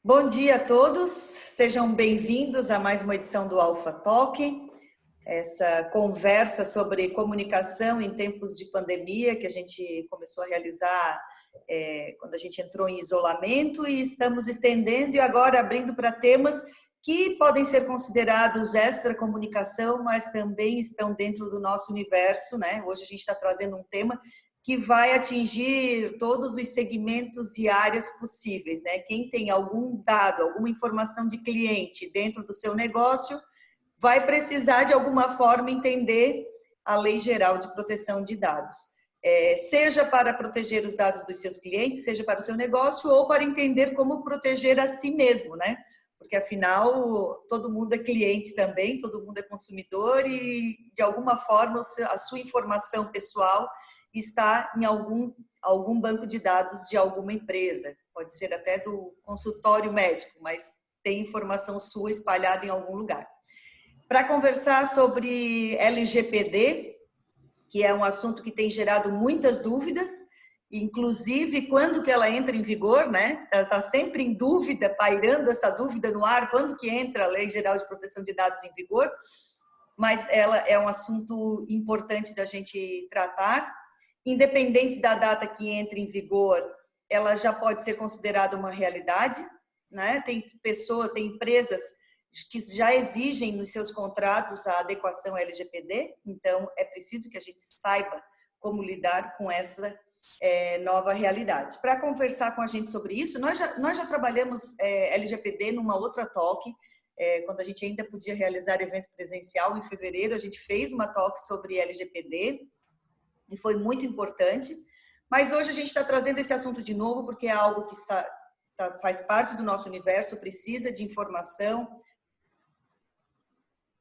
Bom dia a todos, sejam bem-vindos a mais uma edição do Alpha Talk, essa conversa sobre comunicação em tempos de pandemia que a gente começou a realizar quando a gente entrou em isolamento e estamos estendendo e agora abrindo para temas que podem ser considerados extra comunicação, mas também estão dentro do nosso universo, né? Hoje a gente está trazendo um tema que vai atingir todos os segmentos e áreas possíveis, né? Quem tem algum dado, alguma informação de cliente dentro do seu negócio, vai precisar de alguma forma entender a Lei Geral de Proteção de Dados. Seja para proteger os dados dos seus clientes, seja para o seu negócio, ou para entender como proteger a si mesmo, né? Porque afinal, todo mundo é cliente também, todo mundo é consumidor e de alguma forma a sua informação pessoal está em algum banco de dados de alguma empresa, pode ser até do consultório médico, mas tem informação sua espalhada em algum lugar. Para conversar sobre LGPD, que é um assunto que tem gerado muitas dúvidas, inclusive quando que ela entra em vigor, né? Está sempre em dúvida, pairando essa dúvida no ar, quando que entra a Lei Geral de Proteção de Dados em vigor, mas ela é um assunto importante da gente tratar. Independente da data que entre em vigor, ela já pode ser considerada uma realidade, né? Tem pessoas, tem empresas que já exigem nos seus contratos a adequação à LGPD, então é preciso que a gente saiba como lidar com essa nova realidade. Para conversar com a gente sobre isso, nós já trabalhamos LGPD numa outra talk, quando a gente ainda podia realizar evento presencial, em fevereiro, a gente fez uma talk sobre LGPD, e foi muito importante, mas hoje a gente está trazendo esse assunto de novo porque é algo que faz parte do nosso universo, precisa de informação,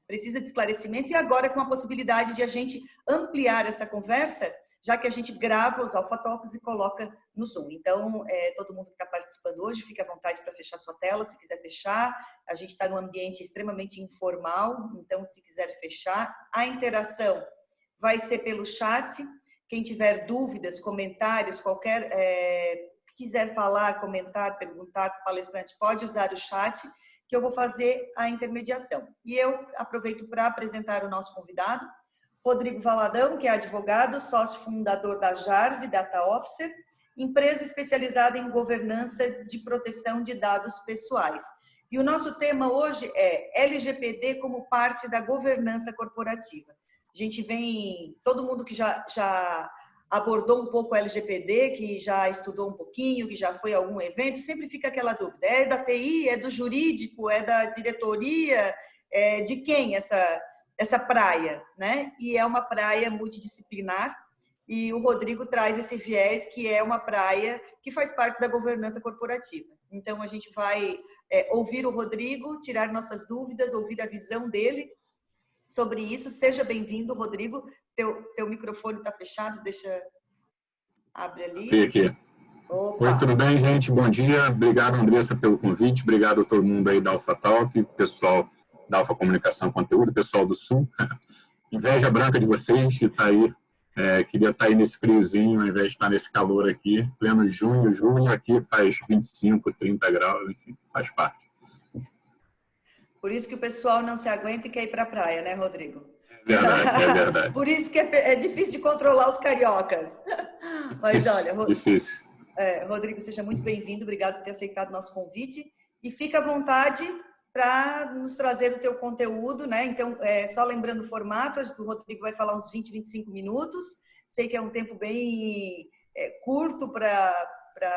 precisa de esclarecimento e agora com a possibilidade de a gente ampliar essa conversa, já que a gente grava os Alpha Talks e coloca no Zoom. Então, todo mundo que está participando hoje, fique à vontade para fechar sua tela, se quiser fechar. A gente está num ambiente extremamente informal, então se quiser fechar. A interação vai ser pelo chat. Quem tiver dúvidas, comentários, quiser falar, comentar, perguntar para o palestrante, pode usar o chat, que eu vou fazer a intermediação. E eu aproveito para apresentar o nosso convidado, Rodrigo Valadão, que é advogado, sócio fundador da Jarve Data Officer, empresa especializada em governança de proteção de dados pessoais. E o nosso tema hoje é LGPD como parte da governança corporativa. A gente todo mundo que já abordou um pouco o LGPD, que já estudou um pouquinho, que já foi a algum evento, sempre fica aquela dúvida, é da TI, é do jurídico, é da diretoria, de quem essa praia, né? E é uma praia multidisciplinar, e o Rodrigo traz esse viés que é uma praia que faz parte da governança corporativa. Então, a gente vai ouvir o Rodrigo, tirar nossas dúvidas, ouvir a visão dele sobre isso. Seja bem-vindo, Rodrigo. Teu microfone está fechado, abre ali. Aqui. Opa. Oi, tudo bem, gente? Bom dia. Obrigado, Andressa, pelo convite. Obrigado a todo mundo aí da Alpha Talk, pessoal da Alpha Comunicação e Conteúdo, pessoal do Sul. Inveja branca de vocês que está aí. Queria estar aí nesse friozinho, ao invés de estar nesse calor aqui. Pleno junho, julho, aqui faz 25, 30 graus, enfim, faz parte. Por isso que o pessoal não se aguenta e quer ir para a praia, né, Rodrigo? É verdade, é verdade. Por isso que é difícil de controlar os cariocas. Mas olha, difícil. Rodrigo, seja muito bem-vindo, obrigado por ter aceitado o nosso convite. E fica à vontade para nos trazer o teu conteúdo, né? Então, só lembrando o formato, o Rodrigo vai falar uns 20, 25 minutos. Sei que é um tempo bem curto para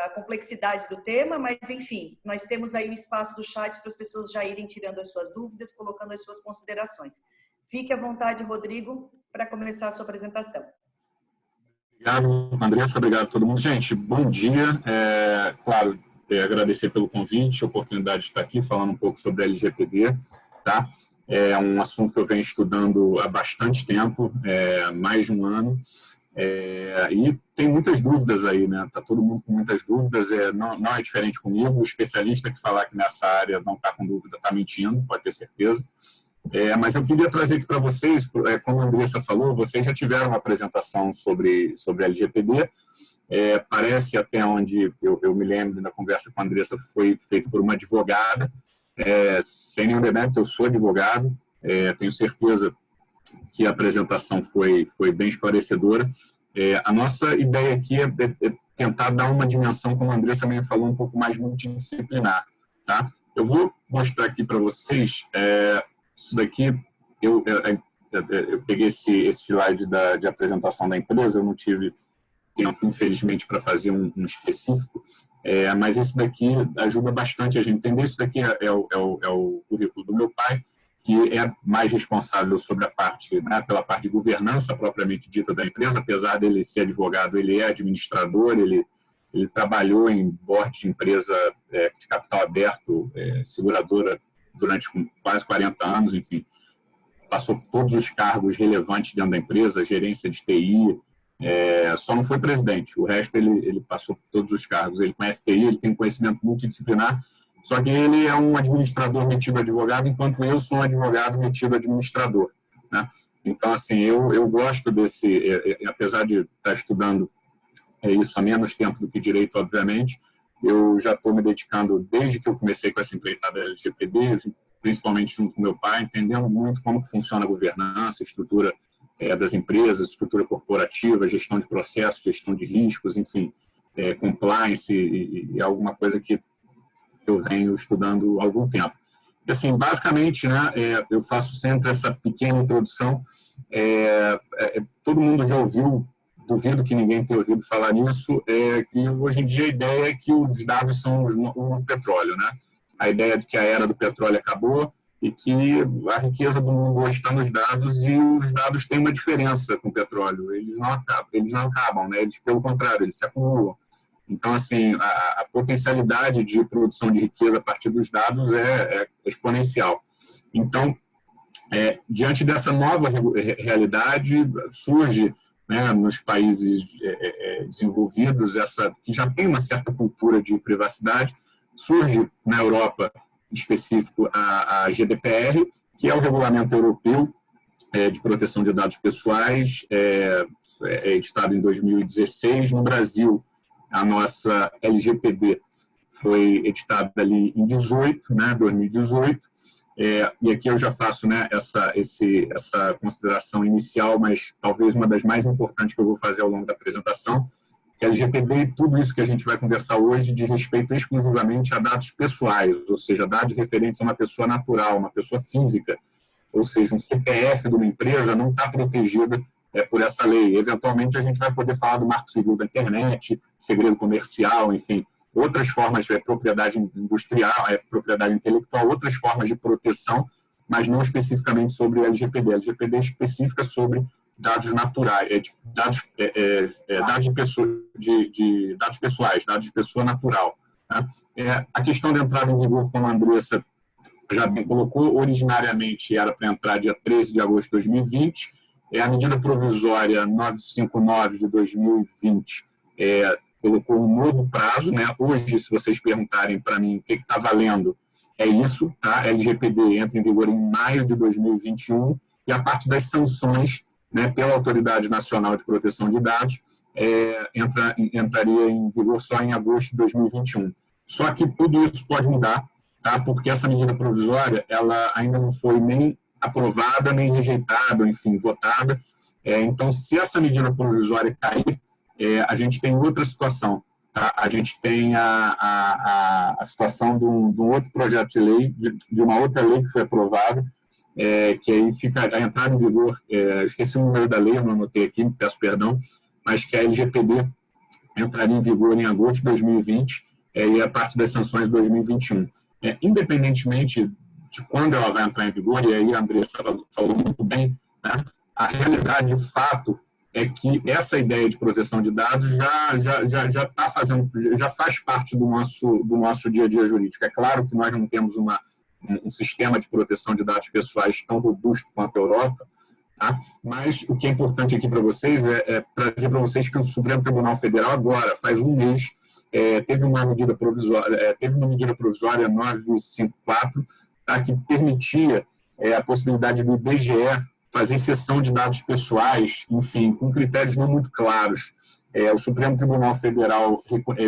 a complexidade do tema, mas, enfim, nós temos aí o espaço do chat para as pessoas já irem tirando as suas dúvidas, colocando as suas considerações. Fique à vontade, Rodrigo, para começar a sua apresentação. Obrigado, Andressa. Obrigado a todo mundo. Gente, bom dia. Claro, agradecer pelo convite, a oportunidade de estar aqui falando um pouco sobre a LGPD. Tá? É um assunto que eu venho estudando há bastante tempo, mais de um ano. E tem muitas dúvidas aí, né? Tá todo mundo com muitas dúvidas, não é diferente comigo. O especialista que falar que nessa área não está com dúvida está mentindo, pode ter certeza. Mas eu queria trazer aqui para vocês, como a Andressa falou, vocês já tiveram uma apresentação sobre LGPD. Parece, até onde eu me lembro na conversa com a Andressa, foi feito por uma advogada. Sem nenhum demérito, eu sou advogado, tenho certeza que a apresentação foi bem esclarecedora. A nossa ideia aqui é tentar dar uma dimensão, como a Andressa também falou, um pouco mais multidisciplinar. Tá? Eu vou mostrar aqui para vocês, isso daqui, eu peguei esse slide de apresentação da empresa, eu não tive tempo, infelizmente, para fazer um específico, mas esse daqui ajuda bastante a gente entender. Isso daqui é o currículo do meu pai, que é mais responsável sobre a parte, né, pela parte de governança propriamente dita da empresa. Apesar dele ser advogado, ele é administrador, ele trabalhou em board de empresa de capital aberto, seguradora, durante quase 40 anos, enfim. Passou por todos os cargos relevantes dentro da empresa, gerência de TI, só não foi presidente. O resto ele passou por todos os cargos. Ele conhece TI, ele tem conhecimento multidisciplinar, só que ele é um administrador metido advogado, enquanto eu sou um advogado metido administrador. Né? Então, assim, eu gosto desse, apesar de estar estudando isso há menos tempo do que direito, obviamente, eu já estou me dedicando, desde que eu comecei com essa empreitada LGPD, principalmente junto com meu pai, entendendo muito como que funciona a governança, a estrutura das empresas, estrutura corporativa, gestão de processos, gestão de riscos, enfim, compliance e alguma coisa que eu venho estudando há algum tempo. Assim, basicamente, né, eu faço sempre essa pequena introdução. Todo mundo já ouviu, duvido que ninguém tenha ouvido falar nisso, que hoje em dia a ideia é que os dados são o novo petróleo, né? A ideia de que a era do petróleo acabou e que a riqueza do mundo hoje está nos dados, e os dados têm uma diferença com o petróleo. Eles não acabam, né? Eles, pelo contrário, eles se acumulam. Então, assim, a potencialidade de produção de riqueza a partir dos dados é exponencial. Então, diante dessa nova realidade, surge, né, nos países desenvolvidos, que já tem uma certa cultura de privacidade, surge na Europa, em específico, a GDPR, que é o Regulamento Europeu de Proteção de Dados Pessoais, editado em 2016. No Brasil, a nossa LGPD foi editada ali em 2018, e aqui eu já faço, né, essa consideração inicial, mas talvez uma das mais importantes que eu vou fazer ao longo da apresentação, que a LGPD e tudo isso que a gente vai conversar hoje diz respeito exclusivamente a dados pessoais, ou seja, dados referentes a uma pessoa natural, uma pessoa física, ou seja, um CPF de uma empresa não está protegido por essa lei. Eventualmente, a gente vai poder falar do marco civil da internet, segredo comercial, enfim, outras formas de propriedade industrial, propriedade intelectual, outras formas de proteção, mas não especificamente sobre a LGPD. A LGPD é específica sobre dados naturais, dados pessoais, dados de pessoa natural. Né? A questão de entrada em vigor, como a Andressa já bem colocou, originariamente era para entrar dia 13 de agosto de 2020, a medida provisória 959 de 2020 colocou um novo prazo, né? Hoje, se vocês perguntarem para mim o que está valendo, é isso, tá? A LGPD entra em vigor em maio de 2021, e a parte das sanções, né, pela Autoridade Nacional de Proteção de Dados, entraria em vigor só em agosto de 2021. Só que tudo isso pode mudar, tá? Porque essa medida provisória ela ainda não foi nem aprovada, nem rejeitada, enfim, votada. Então, se essa medida provisória cair, a gente tem outra situação. Tá? A gente tem a situação de um outro projeto de lei, de uma outra lei que foi aprovada, que aí fica a entrada em vigor, esqueci o número da lei, eu não anotei aqui, peço perdão, mas que a LGPD entraria em vigor em agosto de 2020 e a parte das sanções de 2021. Independentemente de quando ela vai entrar em vigor, e aí a Andressa falou muito bem, né? A realidade, de fato, é que essa ideia de proteção de dados já faz parte do nosso dia a dia jurídico. É claro que nós não temos um sistema de proteção de dados pessoais tão robusto quanto a Europa, tá? Mas o que é importante aqui para vocês é trazer para vocês que o Supremo Tribunal Federal agora, faz um mês, teve uma medida provisória 954, tá, que permitia a possibilidade do IBGE fazer cessão de dados pessoais, enfim, com critérios não muito claros. O Supremo Tribunal Federal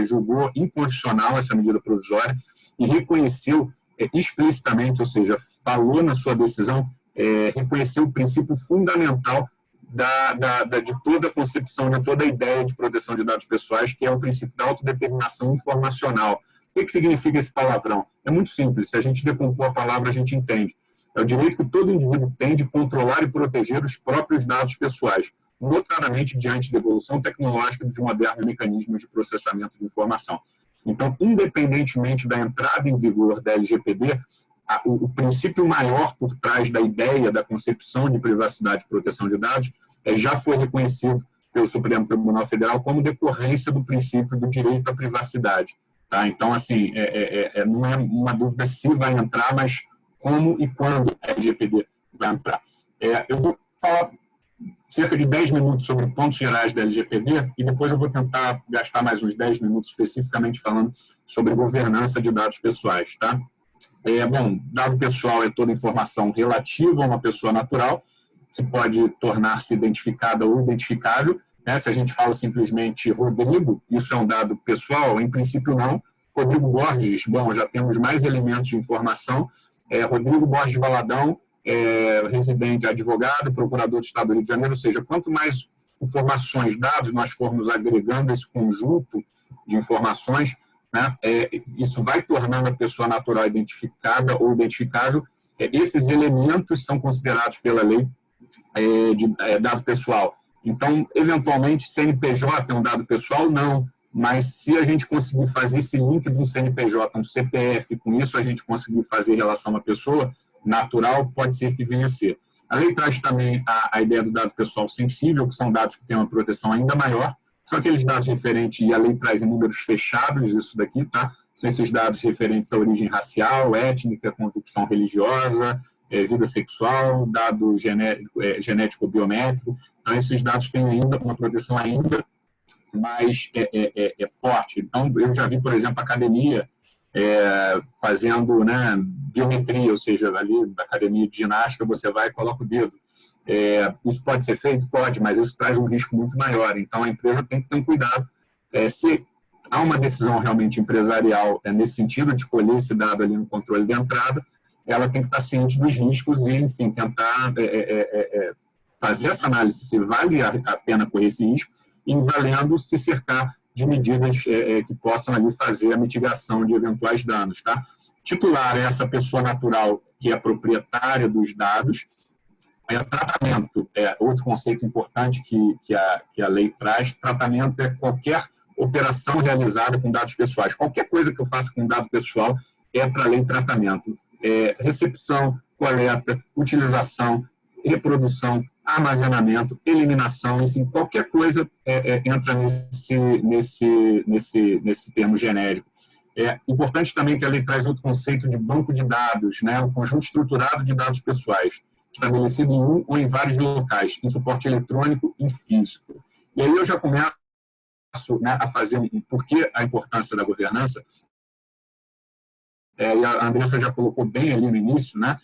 julgou inconstitucional essa medida provisória e reconheceu explicitamente, ou seja, falou na sua decisão, reconheceu o princípio fundamental de toda a concepção, de toda a ideia de proteção de dados pessoais, que é o princípio da autodeterminação informacional. O que significa esse palavrão? É muito simples, se a gente decompor a palavra, a gente entende. É o direito que todo indivíduo tem de controlar e proteger os próprios dados pessoais, notadamente diante da evolução tecnológica de modernos mecanismos de processamento de informação. Então, independentemente da entrada em vigor da LGPD, o princípio maior por trás da ideia da concepção de privacidade e proteção de dados já foi reconhecido pelo Supremo Tribunal Federal como decorrência do princípio do direito à privacidade. Tá? Então, assim, não é uma dúvida se vai entrar, mas como e quando a LGPD vai entrar. Eu vou falar cerca de 10 minutos sobre pontos gerais da LGPD e depois eu vou tentar gastar mais uns 10 minutos especificamente falando sobre governança de dados pessoais. Tá? Bom, dado pessoal é toda informação relativa a uma pessoa natural, que pode tornar-se identificada ou identificável. Né? Se a gente fala simplesmente Rodrigo, isso é um dado pessoal? Em princípio, não. Rodrigo Borges, bom, já temos mais elementos de informação. Rodrigo Borges Valadão, residente, advogado, procurador do Estado do Rio de Janeiro, ou seja, quanto mais informações, dados nós formos agregando esse conjunto de informações, né, isso vai tornando a pessoa natural identificada ou identificável. Esses elementos são considerados pela lei de dado pessoal. Então, eventualmente, CNPJ é um dado pessoal? Não. Mas se a gente conseguir fazer esse link de um CNPJ, um CPF, com isso a gente conseguir fazer relação a uma pessoa natural, pode ser que venha a ser. A lei traz também a ideia do dado pessoal sensível, que são dados que têm uma proteção ainda maior, são aqueles dados referentes, e a lei traz em números fechados isso daqui, tá? São esses dados referentes à origem racial, étnica, convicção religiosa, vida sexual, dado genético biométrico. Então, esses dados têm ainda uma proteção ainda mais forte. Então, eu já vi, por exemplo, academia fazendo, né, biometria, ou seja, ali na academia de ginástica você vai e coloca o dedo. Isso pode ser feito? Pode, mas isso traz um risco muito maior. Então, a empresa tem que ter um cuidado. Se há uma decisão realmente empresarial nesse sentido, de colher esse dado ali no controle de entrada, ela tem que estar ciente dos riscos e, enfim, tentar fazer essa análise se vale a pena correr esse risco, e valendo se cercar de medidas que possam ali fazer a mitigação de eventuais danos. Tá? Titular é essa pessoa natural que é proprietária dos dados. Tratamento é outro conceito importante que a lei traz. Tratamento é qualquer operação realizada com dados pessoais. Qualquer coisa que eu faça com dado pessoal é para a lei tratamento. Recepção, coleta, utilização, reprodução, armazenamento, eliminação, enfim, qualquer coisa entra nesse termo genérico. É importante também que a lei traz outro conceito de banco de dados, né, um conjunto estruturado de dados pessoais, estabelecido em um ou em vários locais, em suporte eletrônico e físico. E aí eu já começo, né, a fazer por que a importância da governança. E a Andressa já colocou bem ali no início, né?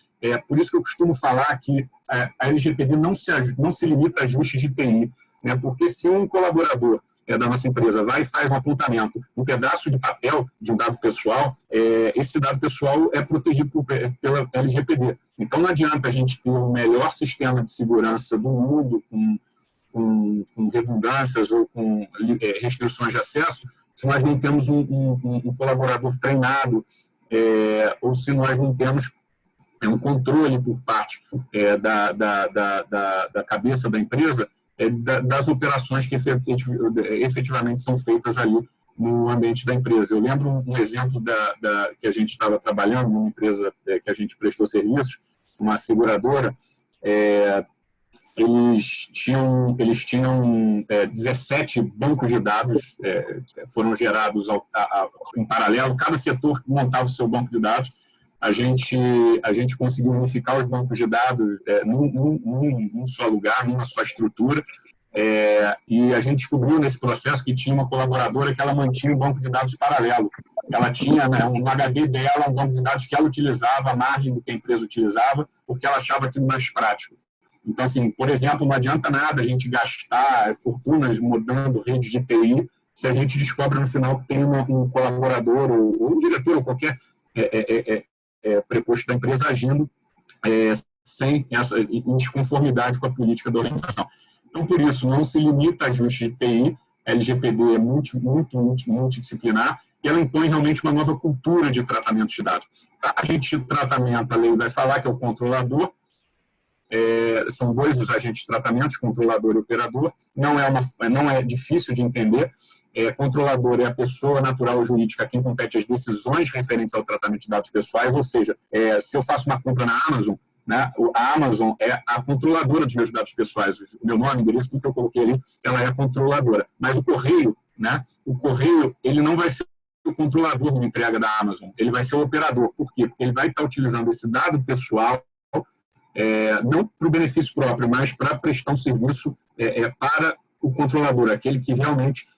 Por isso que eu costumo falar que a LGPD não se limita a ajustes de TI, né? Porque se um colaborador da nossa empresa vai e faz um apontamento, um pedaço de papel de um dado pessoal, esse dado pessoal é protegido pela LGPD. Então, não adianta a gente ter o melhor sistema de segurança do mundo, com redundâncias ou com restrições de acesso, se nós não temos um colaborador treinado, ou se nós não temos um controle por parte da cabeça da empresa das operações que efetivamente são feitas ali no ambiente da empresa. Eu lembro um exemplo que a gente estava trabalhando numa empresa que a gente prestou serviços, uma seguradora. Eles tinham 17 bancos de dados, foram gerados em paralelo, cada setor montava o seu banco de dados. A gente conseguiu unificar os bancos de dados num só lugar, numa só estrutura, E a gente descobriu nesse processo que tinha uma colaboradora que ela mantinha um banco de dados paralelo. Ela tinha, né, um HD dela, um banco de dados que ela utilizava, à margem do que a empresa utilizava, porque ela achava aquilo mais prático. Então, assim, por exemplo, não adianta nada a gente gastar fortunas mudando rede de TI se a gente descobre no final que tem um colaborador ou um diretor ou qualquer preposto da empresa agindo sem essa em desconformidade com a política da organização. Então, por isso, não se limita a ajuste de TI, a LGPD é multidisciplinar, e ela impõe realmente uma nova cultura de tratamento de dados. A agente de tratamento, a lei vai falar que é o controlador, são dois os agentes de tratamento, controlador e operador, não é difícil de entender. Controlador é a pessoa natural ou jurídica a quem compete as decisões referentes ao tratamento de dados pessoais, ou seja, se eu faço uma compra na Amazon, né, a Amazon é a controladora dos meus dados pessoais, o meu nome, endereço, tudo que eu coloquei ali, ela é a controladora. Mas o correio, ele não vai ser o controlador de entrega da Amazon, ele vai ser o operador. Por quê? Porque ele vai estar utilizando esse dado pessoal, não para o benefício próprio, mas para prestar um serviço para o controlador, aquele que realmente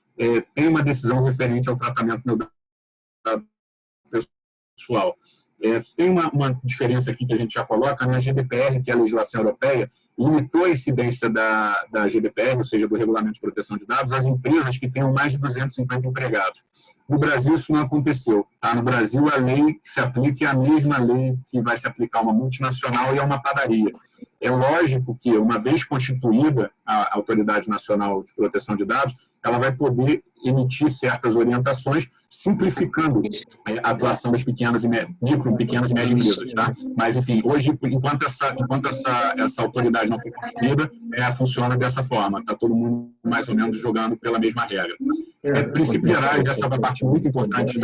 tem uma decisão referente ao tratamento do dado pessoal. Tem uma diferença aqui que a gente já coloca na GDPR, que é a legislação europeia, limitou a incidência da GDPR, ou seja, do Regulamento de Proteção de Dados, às empresas que tenham mais de 250 empregados. No Brasil, isso não aconteceu. Tá? No Brasil, a lei que se aplica é a mesma lei que vai se aplicar a uma multinacional e a uma padaria. É lógico que, uma vez constituída a Autoridade Nacional de Proteção de Dados, ela vai poder emitir certas orientações, simplificando a atuação das pequenas e médias empresas. Tá? Mas, enfim, hoje, enquanto essa autoridade não for constituída, funciona dessa forma. Está todo mundo, mais ou menos, jogando pela mesma regra. Princípios gerais, essa é uma parte muito importante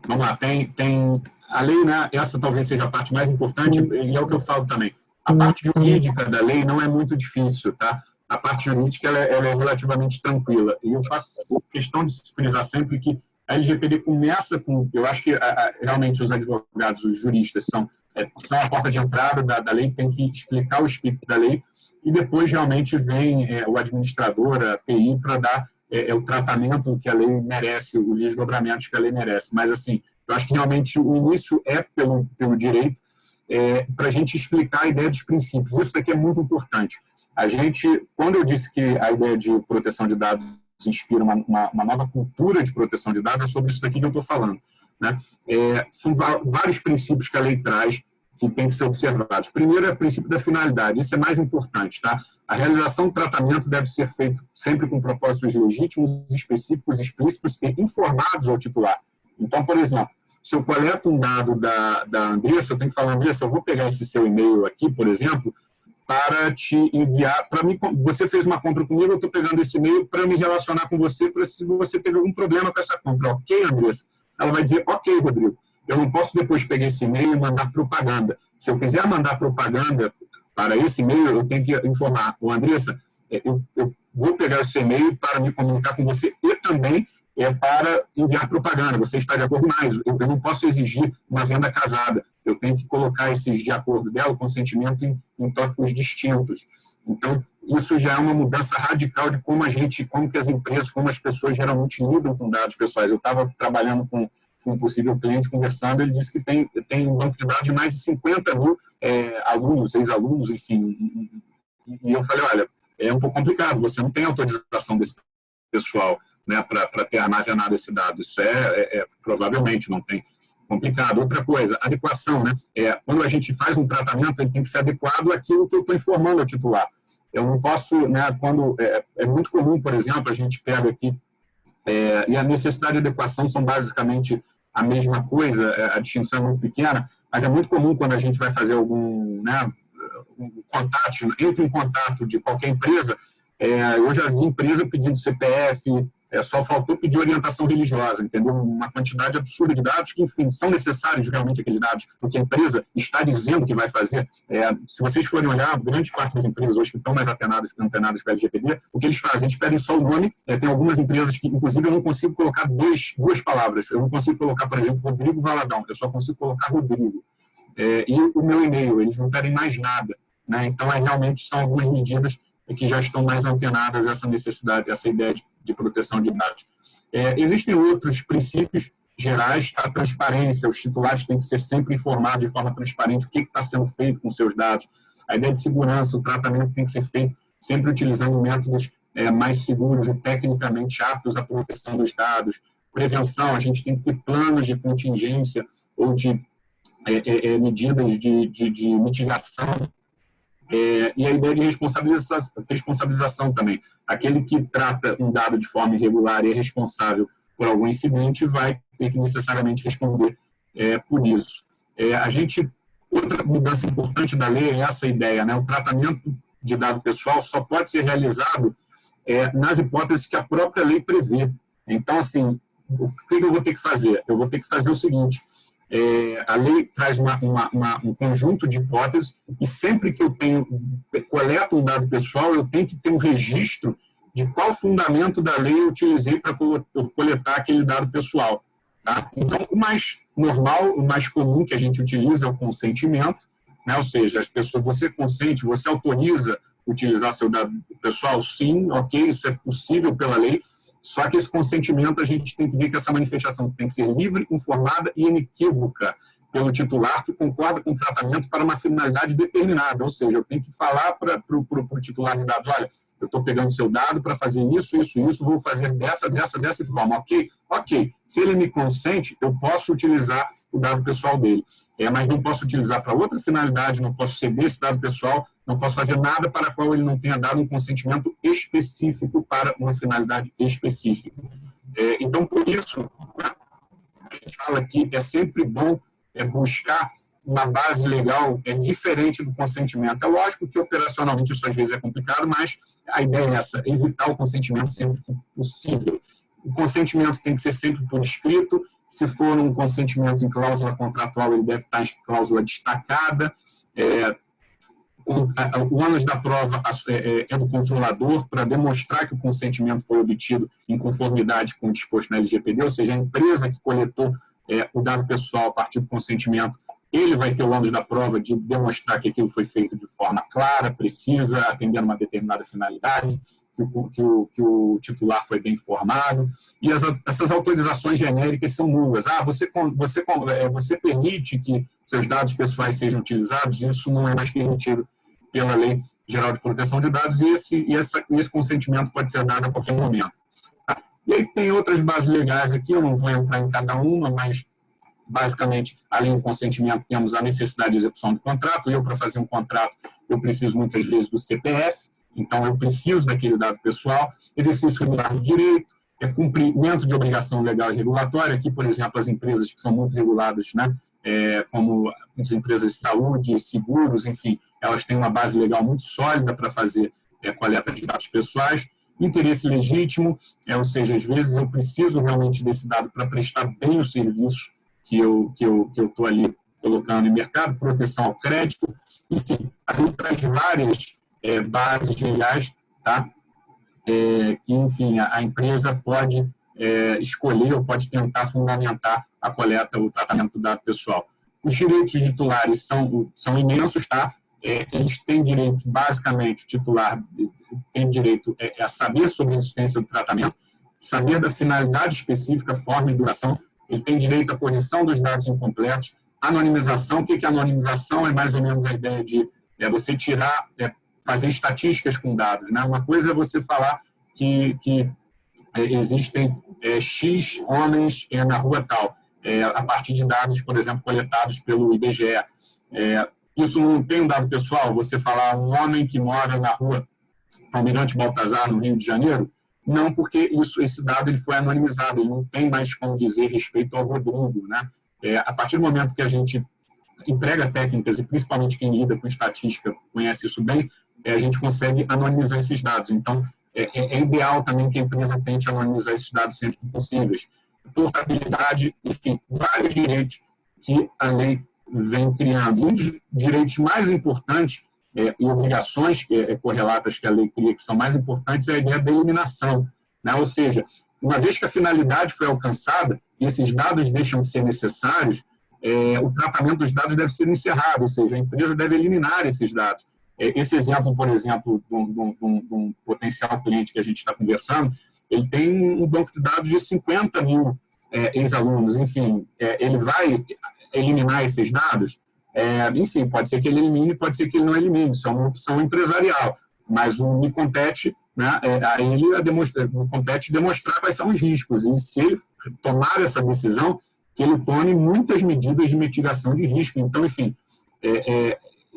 vamos lá, tem a lei, né? Essa talvez seja a parte mais importante, e é o que eu falo também. A parte jurídica da lei não é muito difícil, tá? A parte jurídica ela é relativamente tranquila. E eu faço questão de frisar sempre que a LGPD começa com... Eu acho que realmente os advogados, os juristas, são a porta de entrada da lei, tem que explicar o espírito da lei, e depois realmente vem o administrador, a TI, para dar o tratamento que a lei merece, os desdobramentos que a lei merece. Mas, assim, eu acho que realmente o início é pelo direito, para a gente explicar a ideia dos princípios. Isso daqui é muito importante. Quando eu disse que a ideia de proteção de dados inspira uma nova cultura de proteção de dados, é sobre isso daqui que eu estou falando. Né? São vários princípios que a lei traz que têm que ser observados. Primeiro é o princípio da finalidade, isso é mais importante. Tá? A realização do tratamento deve ser feita sempre com propósitos legítimos, específicos, explícitos e informados ao titular. Então, por exemplo, se eu coleto um dado da Andressa, eu tenho que falar, Andressa, eu vou pegar esse seu e-mail aqui, por exemplo, para te enviar, você fez uma compra comigo, eu estou pegando esse e-mail para me relacionar com você, para se você teve algum problema com essa compra. Ok, Andressa? Ela vai dizer, ok, Rodrigo, eu não posso depois pegar esse e-mail e mandar propaganda. Se eu quiser mandar propaganda para esse e-mail, eu tenho que informar, Andressa, eu vou pegar esse e-mail para me comunicar com você e também para enviar propaganda. Você está de acordo? Mais, eu não posso exigir uma venda casada. Eu tenho que colocar esses de acordo dela, o consentimento em tópicos distintos. Então, isso já é uma mudança radical de como que as empresas, como as pessoas geralmente lidam com dados pessoais. Eu estava trabalhando com um possível cliente, conversando, ele disse que tem um banco de dados de mais de 50 mil alunos, ex-alunos, enfim. E eu falei, olha, é um pouco complicado, você não tem autorização desse pessoal, né, para ter armazenado esse dado. Isso provavelmente não tem. Complicado. Outra coisa, adequação, né? Quando a gente faz um tratamento, ele tem que ser adequado àquilo que eu estou informando ao titular. Eu não posso, né, quando é muito comum, por exemplo, a gente pega aqui, e a necessidade e adequação são basicamente a mesma coisa, a distinção é muito pequena, mas é muito comum quando a gente vai fazer algum, né, um contato, entra em contato de qualquer empresa, eu já vi empresa pedindo CPF, só faltou pedir orientação religiosa, entendeu? Uma quantidade absurda de dados que, enfim, são necessários realmente aqueles dados, porque a empresa está dizendo que vai fazer. Se vocês forem olhar, grande parte das empresas hoje que estão mais antenadas com a LGPD, o que eles fazem? Eles pedem só o nome. Tem algumas empresas que, inclusive, eu não consigo colocar duas palavras. Eu não consigo colocar, por exemplo, Rodrigo Valadão. Eu só consigo colocar Rodrigo. E o meu e-mail, eles não pedem mais nada. Né? Então, realmente são algumas medidas que já estão mais antenadas a essa necessidade, essa ideia de proteção de dados. Existem outros princípios gerais, a transparência, os titulares têm que ser sempre informados de forma transparente o que está sendo feito com seus dados, a ideia de segurança, o tratamento tem que ser feito sempre utilizando métodos mais seguros e tecnicamente aptos à proteção dos dados. Prevenção, a gente tem que ter planos de contingência ou de medidas de mitigação. E a ideia de responsabilização também. Aquele que trata um dado de forma irregular e é responsável por algum incidente vai ter que necessariamente responder por isso. Outra mudança importante da lei é essa ideia, né? O tratamento de dado pessoal só pode ser realizado nas hipóteses que a própria lei prevê. Então, assim, o que eu vou ter que fazer? Eu vou ter que fazer o seguinte: a lei traz um conjunto de hipóteses e sempre que eu coleto um dado pessoal, eu tenho que ter um registro de qual fundamento da lei eu utilizei para coletar aquele dado pessoal. Tá? Então, o mais normal, o mais comum que a gente utiliza é o consentimento, né? Ou seja, as pessoas, você consente, você autoriza utilizar seu dado pessoal? Sim, ok, isso é possível pela lei, só que esse consentimento a gente tem que ver que essa manifestação tem que ser livre, informada e inequívoca pelo titular que concorda com o tratamento para uma finalidade determinada, ou seja, eu tenho que falar para o titular de dados, olha, eu estou pegando seu dado para fazer isso, vou fazer dessa forma, ok? Ok. Se ele me consente, eu posso utilizar o dado pessoal dele. Mas não posso utilizar para outra finalidade, não posso ceder esse dado pessoal, não posso fazer nada para a qual ele não tenha dado um consentimento específico para uma finalidade específica. Então, por isso, a gente fala que é sempre bom buscar uma base legal diferente do consentimento. É lógico que operacionalmente isso às vezes é complicado, mas a ideia é essa, evitar o consentimento sempre que possível. O consentimento tem que ser sempre por escrito. Se for um consentimento em cláusula contratual, ele deve estar em cláusula destacada. O ônus da prova é do controlador para demonstrar que o consentimento foi obtido em conformidade com o disposto na LGPD, ou seja, a empresa que coletou o dado pessoal a partir do consentimento, ele vai ter o ônus da prova de demonstrar que aquilo foi feito de forma clara, precisa, atendendo uma determinada finalidade, que o titular foi bem informado. E essas autorizações genéricas são nulas. Você permite que seus dados pessoais sejam utilizados, isso não é mais permitido pela Lei Geral de Proteção de Dados, e esse consentimento pode ser dado a qualquer momento. Tá? E aí tem outras bases legais aqui, eu não vou entrar em cada uma, mas basicamente, além do consentimento, temos a necessidade de execução do contrato. Eu, para fazer um contrato, eu preciso muitas vezes do CPF, então eu preciso daquele dado pessoal. Exercício regular do direito, cumprimento de obrigação legal e regulatória. Aqui, por exemplo, as empresas que são muito reguladas, né, como as empresas de saúde, seguros, enfim, elas têm uma base legal muito sólida para fazer coleta de dados pessoais. Interesse legítimo, ou seja, às vezes eu preciso realmente desse dado para prestar bem o serviço que eu estou ali colocando em mercado, proteção ao crédito, enfim, a lei traz várias bases legais, tá? Que, enfim, a empresa pode escolher ou pode tentar fundamentar a coleta, o tratamento do dado pessoal. Os direitos titulares são imensos, tá? Eles têm direito, basicamente, o titular tem direito a saber sobre a existência do tratamento, saber da finalidade específica, forma e duração. Ele tem direito à correção dos dados incompletos, anonimização. O que é anonimização? É mais ou menos a ideia de você tirar, fazer estatísticas com dados, né? Uma coisa é você falar que existem X homens na rua tal, a partir de dados, por exemplo, coletados pelo IBGE. Isso não tem um dado pessoal, você falar um homem que mora na rua Almirante Baltazar, no Rio de Janeiro, não, porque esse dado ele foi anonimizado, ele não tem mais como dizer respeito ao Rodrigo, né? A partir do momento que a gente emprega técnicas, e principalmente quem lida com estatística conhece isso bem, a gente consegue anonimizar esses dados. Então, é ideal também que a empresa tente anonimizar esses dados sempre que possíveis. Portabilidade, enfim, vários direitos que a lei vem criando. Um dos direitos mais importantes e obrigações correlatas que a lei cria, que são mais importantes, é a ideia da eliminação, né? Ou seja, uma vez que a finalidade foi alcançada e esses dados deixam de ser necessários, o tratamento dos dados deve ser encerrado, ou seja, a empresa deve eliminar esses dados. Esse exemplo, por exemplo, de um potencial cliente que a gente está conversando, ele tem um banco de dados de 50 mil ex-alunos, enfim, ele vai eliminar esses dados? Enfim, pode ser que ele elimine, pode ser que ele não elimine, isso é uma opção empresarial, mas me compete, né, a ele me compete demonstrar quais são os riscos, e se ele tomar essa decisão, que ele tome muitas medidas de mitigação de risco. Então, enfim,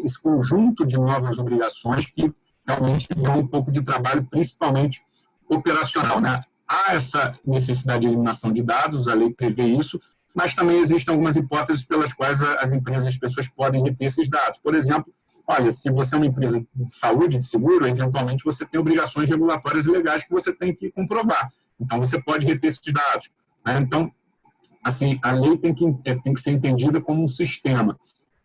esse conjunto de novas obrigações que realmente dão um pouco de trabalho, principalmente operacional, né? Há essa necessidade de eliminação de dados, a lei prevê isso, mas também existem algumas hipóteses pelas quais as empresas, as pessoas podem reter esses dados. Por exemplo, olha, se você é uma empresa de saúde, de seguro, eventualmente você tem obrigações regulatórias e legais que você tem que comprovar. Então, você pode reter esses dados, né? Então, assim, a lei tem que ser entendida como um sistema.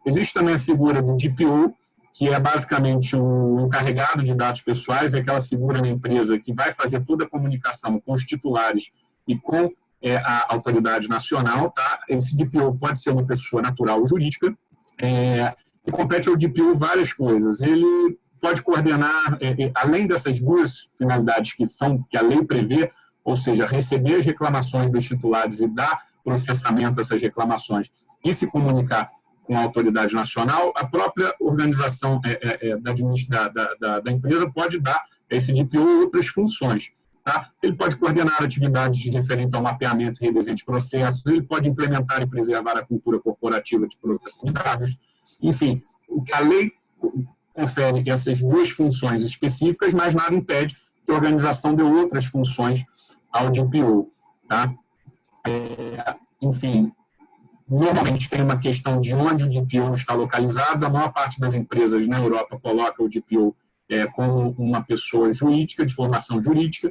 Existe também a figura do DPO, que é basicamente o encarregado de dados pessoais, é aquela figura na empresa que vai fazer toda a comunicação com os titulares e com a autoridade nacional. Tá? Esse DPO pode ser uma pessoa natural ou jurídica, e compete ao DPO várias coisas. Ele pode coordenar, além dessas duas finalidades que a lei prevê, ou seja, receber as reclamações dos titulares e dar processamento dessas reclamações e se comunicar com a autoridade nacional, a própria organização da empresa pode dar a esse DPO outras funções. Tá? Ele pode coordenar atividades referentes ao mapeamento e redesenho de processos, ele pode implementar e preservar a cultura corporativa de proteção de dados. Enfim, o que a lei confere essas duas funções específicas, mas nada impede que a organização dê outras funções ao DPO. Tá? Enfim, normalmente tem uma questão de onde o DPO está localizado. A maior parte das empresas na Europa coloca o DPO como uma pessoa jurídica, de formação jurídica,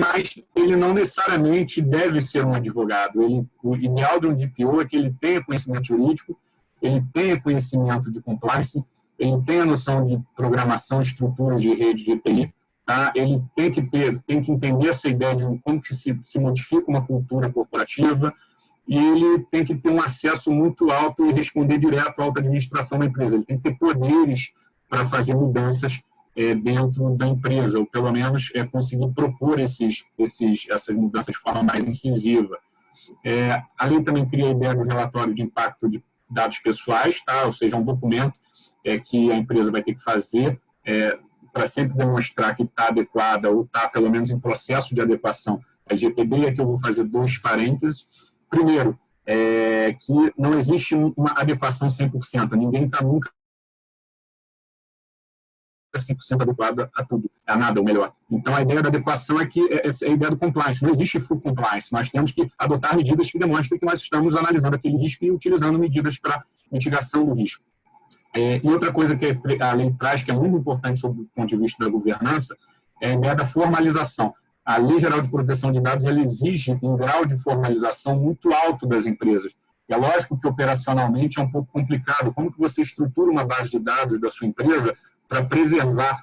mas ele não necessariamente deve ser um advogado. O ideal de um DPO é que ele tenha conhecimento jurídico, ele tenha conhecimento de compliance, ele tenha noção de programação, estrutura de rede de TI, tá? Ele tem que entender essa ideia de como que se modifica uma cultura corporativa, e ele tem que ter um acesso muito alto e responder direto à alta administração da empresa. Ele tem que ter poderes para fazer mudanças dentro da empresa, ou pelo menos conseguir propor essas mudanças de forma mais incisiva. A lei também cria a ideia do relatório de impacto de dados pessoais, tá? Ou seja, um documento que a empresa vai ter que fazer para sempre demonstrar que está adequada ou está, pelo menos, em processo de adequação à LGPD. E aqui eu vou fazer 2 parênteses. Primeiro, que não existe uma adequação 100%. Ninguém está nunca 100% adequado a tudo, a nada, ou melhor. Então, a ideia da adequação é a ideia do compliance. Não existe full compliance. Nós temos que adotar medidas que demonstrem que nós estamos analisando aquele risco e utilizando medidas para mitigação do risco. E outra coisa que a lei traz, que é muito importante sob o ponto de vista da governança, é a ideia da formalização. A Lei Geral de Proteção de Dados ela exige um grau de formalização muito alto das empresas. É lógico que operacionalmente é um pouco complicado. Como que você estrutura uma base de dados da sua empresa para preservar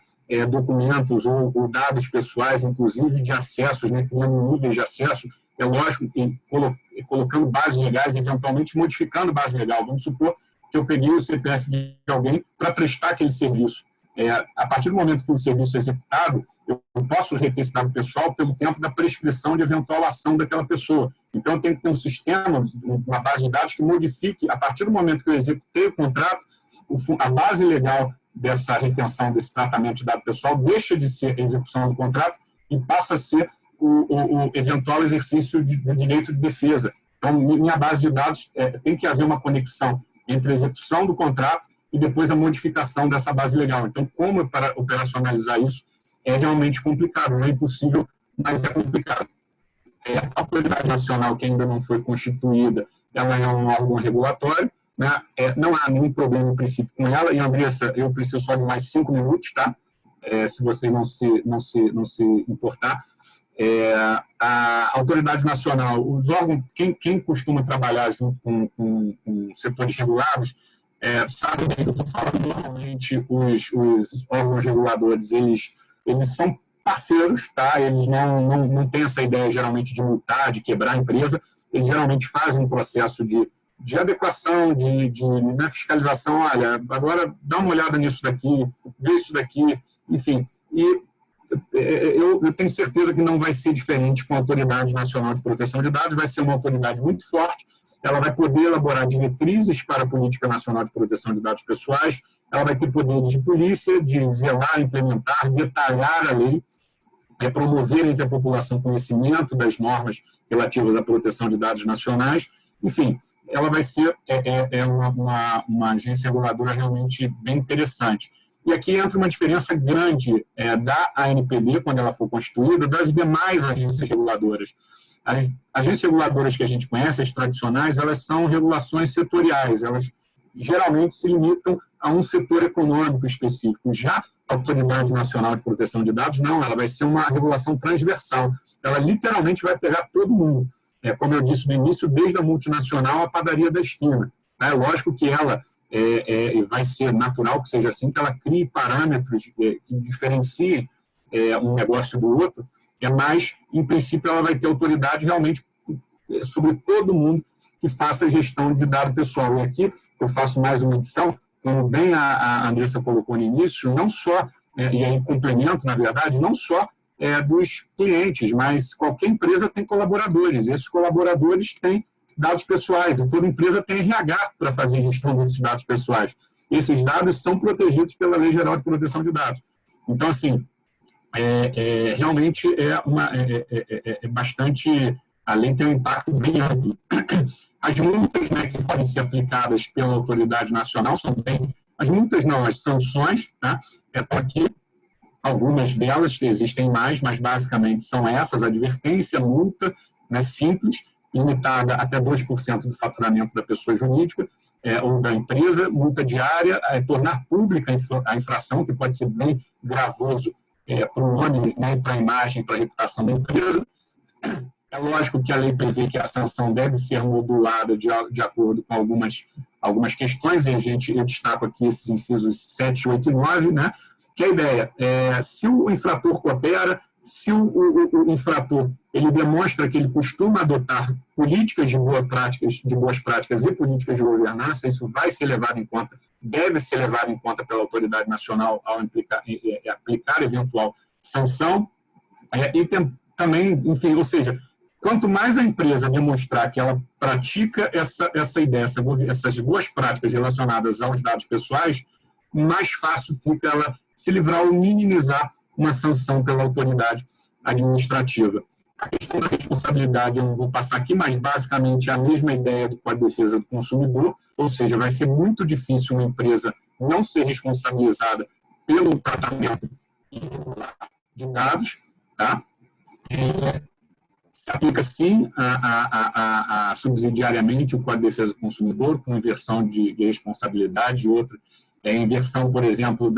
documentos ou dados pessoais, inclusive de acessos, né, criando níveis de acesso? É lógico que colocando bases legais, eventualmente modificando base legal. Vamos supor que eu peguei o CPF de alguém para prestar aquele serviço. A partir do momento que o serviço é executado, eu posso reter esse dado pessoal pelo tempo da prescrição de eventual ação daquela pessoa. Então, eu tenho que ter um sistema, uma base de dados que modifique, a partir do momento que eu executei o contrato, a base legal dessa retenção, desse tratamento de dado pessoal, deixa de ser a execução do contrato e passa a ser o eventual exercício do direito de defesa. Então, minha base de dados tem que haver uma conexão entre a execução do contrato e depois a modificação dessa base legal. Então, como para operacionalizar isso é realmente complicado, não é impossível, mas é complicado. A autoridade nacional, que ainda não foi constituída, ela é um órgão regulatório, né? Não há nenhum problema, em princípio, com ela. E, Andressa, eu preciso só de mais 5 minutos, tá? Se você não se importar. A autoridade nacional, os órgãos, quem costuma trabalhar junto com setores regulados, sabe bem que eu estou falando. Normalmente os órgãos reguladores eles são parceiros, tá? Eles não têm essa ideia geralmente de multar, de quebrar a empresa. Eles geralmente fazem um processo de de adequação, de fiscalização. Olha, agora dá uma olhada nisso daqui, vê isso daqui, enfim. E eu tenho certeza que não vai ser diferente com a Autoridade Nacional de Proteção de Dados, vai ser uma autoridade muito forte, ela vai poder elaborar diretrizes para a Política Nacional de Proteção de Dados Pessoais, ela vai ter poderes de polícia, de zelar, implementar, detalhar a lei, promover entre a população conhecimento das normas relativas à proteção de dados nacionais, enfim, ela vai ser uma agência reguladora realmente bem interessante. E aqui entra uma diferença grande da ANPD, quando ela for constituída, das demais agências reguladoras. As agências reguladoras que a gente conhece, as tradicionais, elas são regulações setoriais, elas geralmente se limitam a um setor econômico específico. Já a Autoridade Nacional de Proteção de Dados, não, ela vai ser uma regulação transversal. Ela literalmente vai pegar todo mundo. Como eu disse no início, desde a multinacional à padaria da esquina. É lógico que ela vai ser natural que seja assim, que ela crie parâmetros que diferenciem um negócio do outro, mas, em princípio, ela vai ter autoridade realmente sobre todo mundo que faça gestão de dado pessoal. E aqui eu faço mais uma edição, como bem a Andressa colocou no início, não só, e aí complemento, na verdade, não só dos clientes, mas qualquer empresa tem colaboradores, e esses colaboradores têm dados pessoais, e toda empresa tem RH para fazer gestão desses dados pessoais. Esses dados são protegidos pela Lei Geral de Proteção de Dados. Então, assim, realmente é bastante... A lei tem um impacto bem amplo. As multas, né, que podem ser aplicadas pela autoridade nacional são bem... As multas não, as sanções, né, aqui, algumas delas, que existem mais, mas basicamente são essas: advertência, multa, né, simples, limitada até 2% do faturamento da pessoa jurídica ou da empresa, multa diária, tornar pública a infração, que pode ser bem gravoso para o nome, né, para a imagem, para a reputação da empresa. É lógico que a lei prevê que a sanção deve ser modulada de acordo com algumas questões, e eu destaco aqui esses incisos 7, 8 e 9, né? Que a ideia é, se o infrator coopera, se o infrator ele demonstra que ele costuma adotar políticas de boas práticas e políticas de governança, isso vai ser levado em conta, deve ser levado em conta pela autoridade nacional ao aplicar eventual sanção, e também, enfim, ou seja, quanto mais a empresa demonstrar que ela pratica essa ideia, essas boas práticas relacionadas aos dados pessoais, mais fácil fica ela se livrar ou minimizar uma sanção pela autoridade administrativa. A questão da responsabilidade eu não vou passar aqui, mas basicamente é a mesma ideia do Código de Defesa do Consumidor, ou seja, vai ser muito difícil uma empresa não ser responsabilizada pelo tratamento irregular de dados, tá? Se aplica, sim, subsidiariamente o Código de Defesa do Consumidor, com inversão de responsabilidade, outra inversão, por exemplo,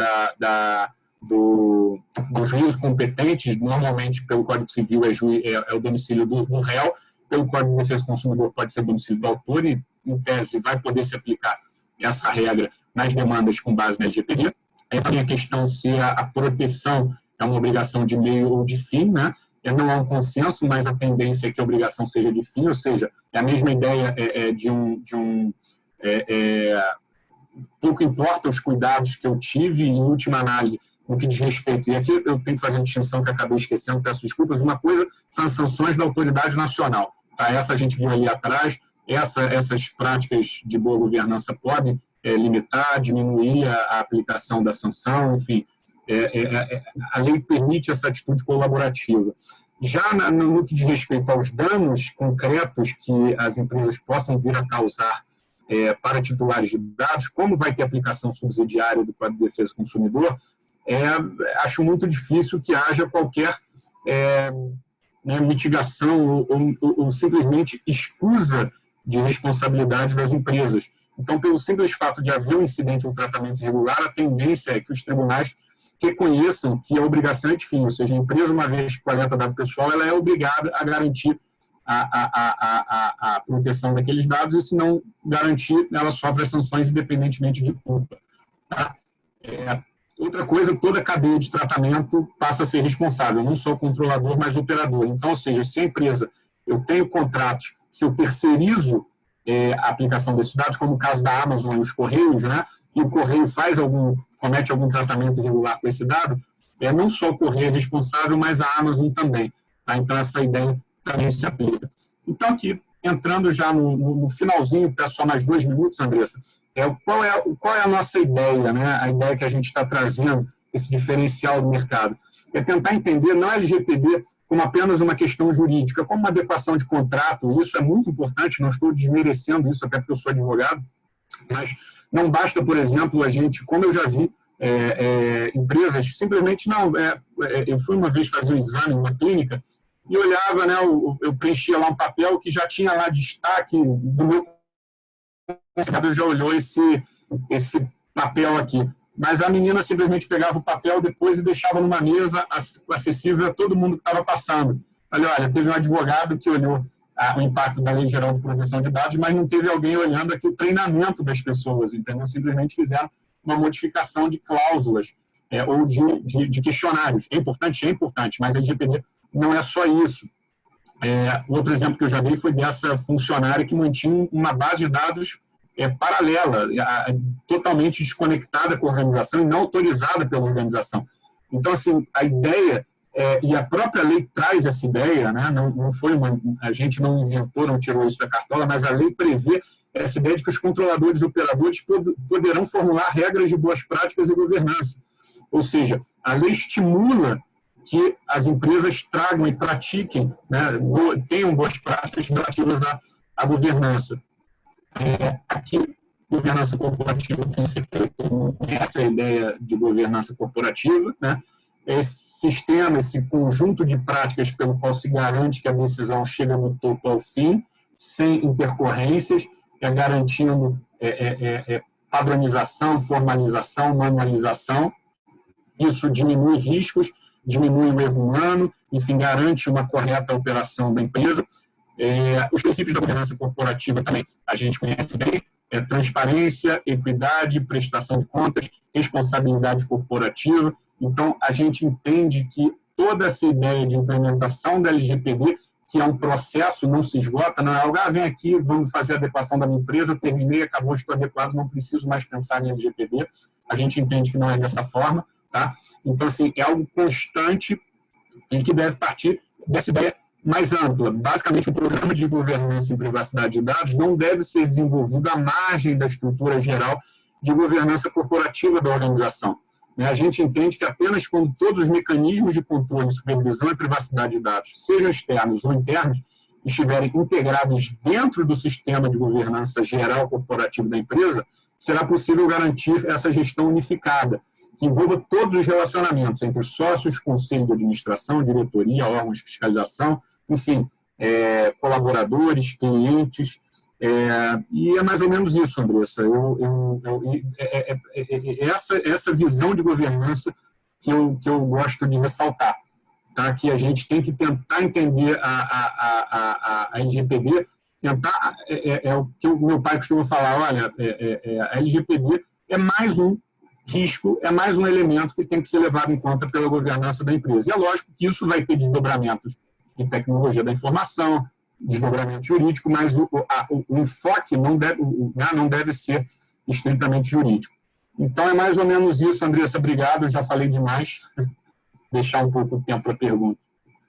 dos juízes competentes. Normalmente, pelo Código Civil, é o domicílio do réu, pelo Código de Defesa do Consumidor pode ser o domicílio do autor, e, em tese, vai poder se aplicar essa regra nas demandas com base na LGPD. Aí também a questão se a proteção é uma obrigação de meio ou de fim, né? Não há um consenso, mas a tendência é que a obrigação seja de fim, ou seja, é a mesma ideia pouco importa os cuidados que eu tive, em última análise, no que diz respeito. E aqui eu tenho que fazer uma distinção que acabei esquecendo, peço desculpas. Uma coisa são as sanções da autoridade nacional. Tá? Essa a gente viu ali atrás, essas práticas de boa governança podem limitar, diminuir a aplicação da sanção, enfim. A lei permite essa atitude colaborativa. Já no que diz respeito aos danos concretos que as empresas possam vir a causar para titulares de dados, como vai ter aplicação subsidiária do Código de Defesa do Consumidor, acho muito difícil que haja qualquer mitigação ou simplesmente escusa de responsabilidade das empresas. Então, pelo simples fato de haver um incidente ou um tratamento irregular, a tendência é que os tribunais reconheçam que a obrigação é de fim, ou seja, a empresa, uma vez que coleta dado pessoal, ela é obrigada a garantir a proteção daqueles dados, e se não garantir, ela sofre as sanções independentemente de culpa. Tá? Outra coisa, toda a cadeia de tratamento passa a ser responsável, não só o controlador, mas o operador. Então, ou seja, se a empresa, eu tenho contratos, se eu terceirizo a aplicação desses dados, como o caso da Amazon e os Correios, né? E o Correio comete algum tratamento irregular com esse dado, não só o Correio é responsável, mas a Amazon também. Tá? Então, essa ideia também se aplica. Então, aqui, entrando já no finalzinho, peço só mais 2 minutos, Andressa, qual é a nossa ideia, né? A ideia que a gente está trazendo, esse diferencial do mercado? É tentar entender não a LGPD como apenas uma questão jurídica, como uma adequação de contrato. Isso é muito importante, não estou desmerecendo isso, até porque eu sou advogado, mas não basta, por exemplo, a gente, como eu já vi, empresas simplesmente não. Eu fui uma vez fazer um exame em uma clínica e olhava, né, eu preenchia lá um papel que já tinha lá destaque do meu consultador, já olhou esse papel aqui. Mas a menina simplesmente pegava o papel depois e deixava numa mesa acessível a todo mundo que estava passando. Falei, olha, teve um advogado que olhou o impacto da Lei Geral de Proteção de Dados, mas não teve alguém olhando aqui o treinamento das pessoas, entendeu? Simplesmente fizeram uma modificação de cláusulas ou de questionários. É importante, mas a LGPD não é só isso. Outro exemplo que eu já dei foi dessa funcionária que mantinha uma base de dados paralela, totalmente desconectada com a organização e não autorizada pela organização. Então, assim, a ideia, e a própria lei traz essa ideia, né? Não foi a gente não inventou, não tirou isso da cartola, mas a lei prevê essa ideia de que os controladores e operadores poderão formular regras de boas práticas e governança. Ou seja, a lei estimula que as empresas tragam e pratiquem, né, tenham boas práticas relativas à governança. Aqui, governança corporativa, tem certeza que essa é a ideia de governança corporativa, né? Esse sistema, esse conjunto de práticas pelo qual se garante que a decisão chega no topo ao fim, sem intercorrências, garantindo padronização, formalização, manualização. Isso diminui riscos, diminui o erro humano, enfim, garante uma correta operação da empresa. Os princípios da governança corporativa também a gente conhece bem, transparência, equidade, prestação de contas, responsabilidade corporativa. Então, a gente entende que toda essa ideia de implementação da LGPD, que é um processo, não se esgota, não é algo, vem aqui, vamos fazer a adequação da minha empresa, terminei, acabou, estou adequado, não preciso mais pensar em LGPD. A gente entende que não é dessa forma, tá? Então, assim, é algo constante e que deve partir dessa ideia mais ampla. Basicamente, o programa de governança em privacidade de dados não deve ser desenvolvido à margem da estrutura geral de governança corporativa da organização. A gente entende que apenas quando todos os mecanismos de controle, supervisão e privacidade de dados, sejam externos ou internos, estiverem integrados dentro do sistema de governança geral corporativo da empresa, será possível garantir essa gestão unificada, que envolva todos os relacionamentos entre sócios, conselho de administração, diretoria, órgãos de fiscalização, enfim, colaboradores, clientes, e é mais ou menos isso, Andressa. Essa visão de governança que eu gosto de ressaltar, tá? Que a gente tem que tentar entender a LGPD, tentar, o que o meu pai costuma falar, olha, a LGPD é mais um risco, é mais um elemento que tem que ser levado em conta pela governança da empresa. E é lógico que isso vai ter desdobramentos de tecnologia da informação, desdobramento jurídico, mas o enfoque não deve ser estritamente jurídico. Então, é mais ou menos isso, Andressa. Obrigado, eu já falei demais. Deixar um pouco de tempo para a pergunta.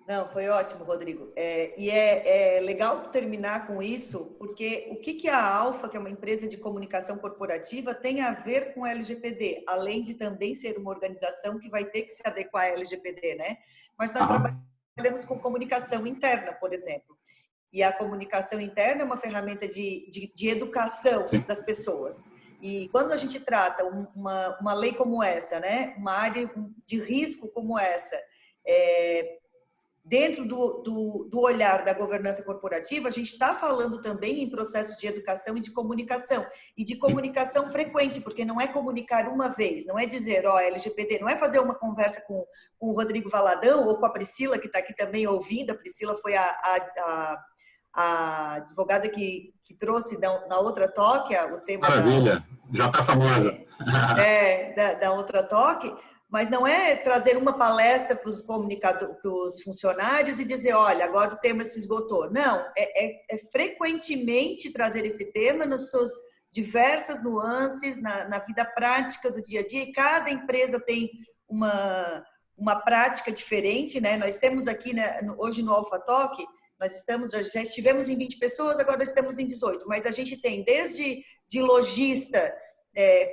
Não, foi ótimo, Rodrigo. E é legal terminar com isso, porque o que a Alfa, que é uma empresa de comunicação corporativa, tem a ver com a LGPD, além de também ser uma organização que vai ter que se adequar à LGPD, né? Mas nós trabalhamos com comunicação interna, por exemplo. E a comunicação interna é uma ferramenta de educação das pessoas. E quando a gente trata uma lei como essa, né? Uma área de risco como essa, dentro do olhar da governança corporativa, a gente está falando também em processos de educação e de comunicação frequente, porque não é comunicar uma vez, não é dizer, LGPD, não é fazer uma conversa com o Rodrigo Valadão ou com a Priscila, que está aqui também ouvindo. A Priscila foi a advogada que trouxe na outra toque o tema. Maravilha, já está famosa. Da outra toque. mas não é trazer uma palestra para os comunicadores, para os funcionários e dizer, olha, agora o tema se esgotou. Não, é frequentemente trazer esse tema nas suas diversas nuances, na vida prática do dia a dia, e cada empresa tem uma prática diferente, né? Nós temos aqui, né, hoje no AlphaTalk, já estivemos em 20 pessoas, agora estamos em 18, mas a gente tem desde de lojista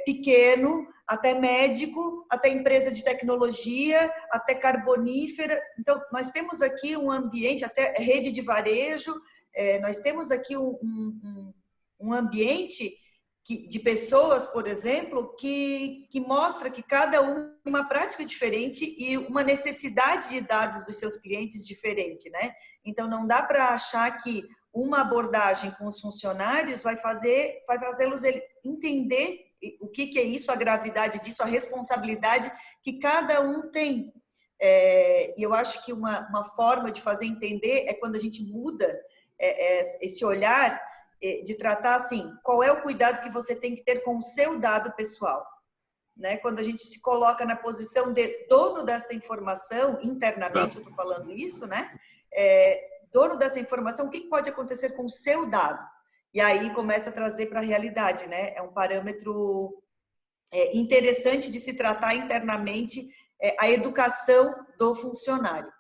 pequeno, até médico, até empresa de tecnologia, até carbonífera. Então, nós temos aqui um ambiente, até rede de varejo, nós temos aqui um ambiente de pessoas, por exemplo, que mostra que cada um tem uma prática diferente e uma necessidade de dados dos seus clientes diferente, né? Então, não dá para achar que uma abordagem com os funcionários vai fazê-los entender o que é isso, a gravidade disso, a responsabilidade que cada um tem. E eu acho que uma forma de fazer entender é quando a gente muda esse olhar de tratar assim, qual é o cuidado que você tem que ter com o seu dado pessoal, né? Quando a gente se coloca na posição de dono dessa informação, internamente eu estou falando isso, né? Dono dessa informação, o que pode acontecer com o seu dado? E aí começa a trazer para a realidade, né? É um parâmetro interessante de se tratar internamente a educação do funcionário.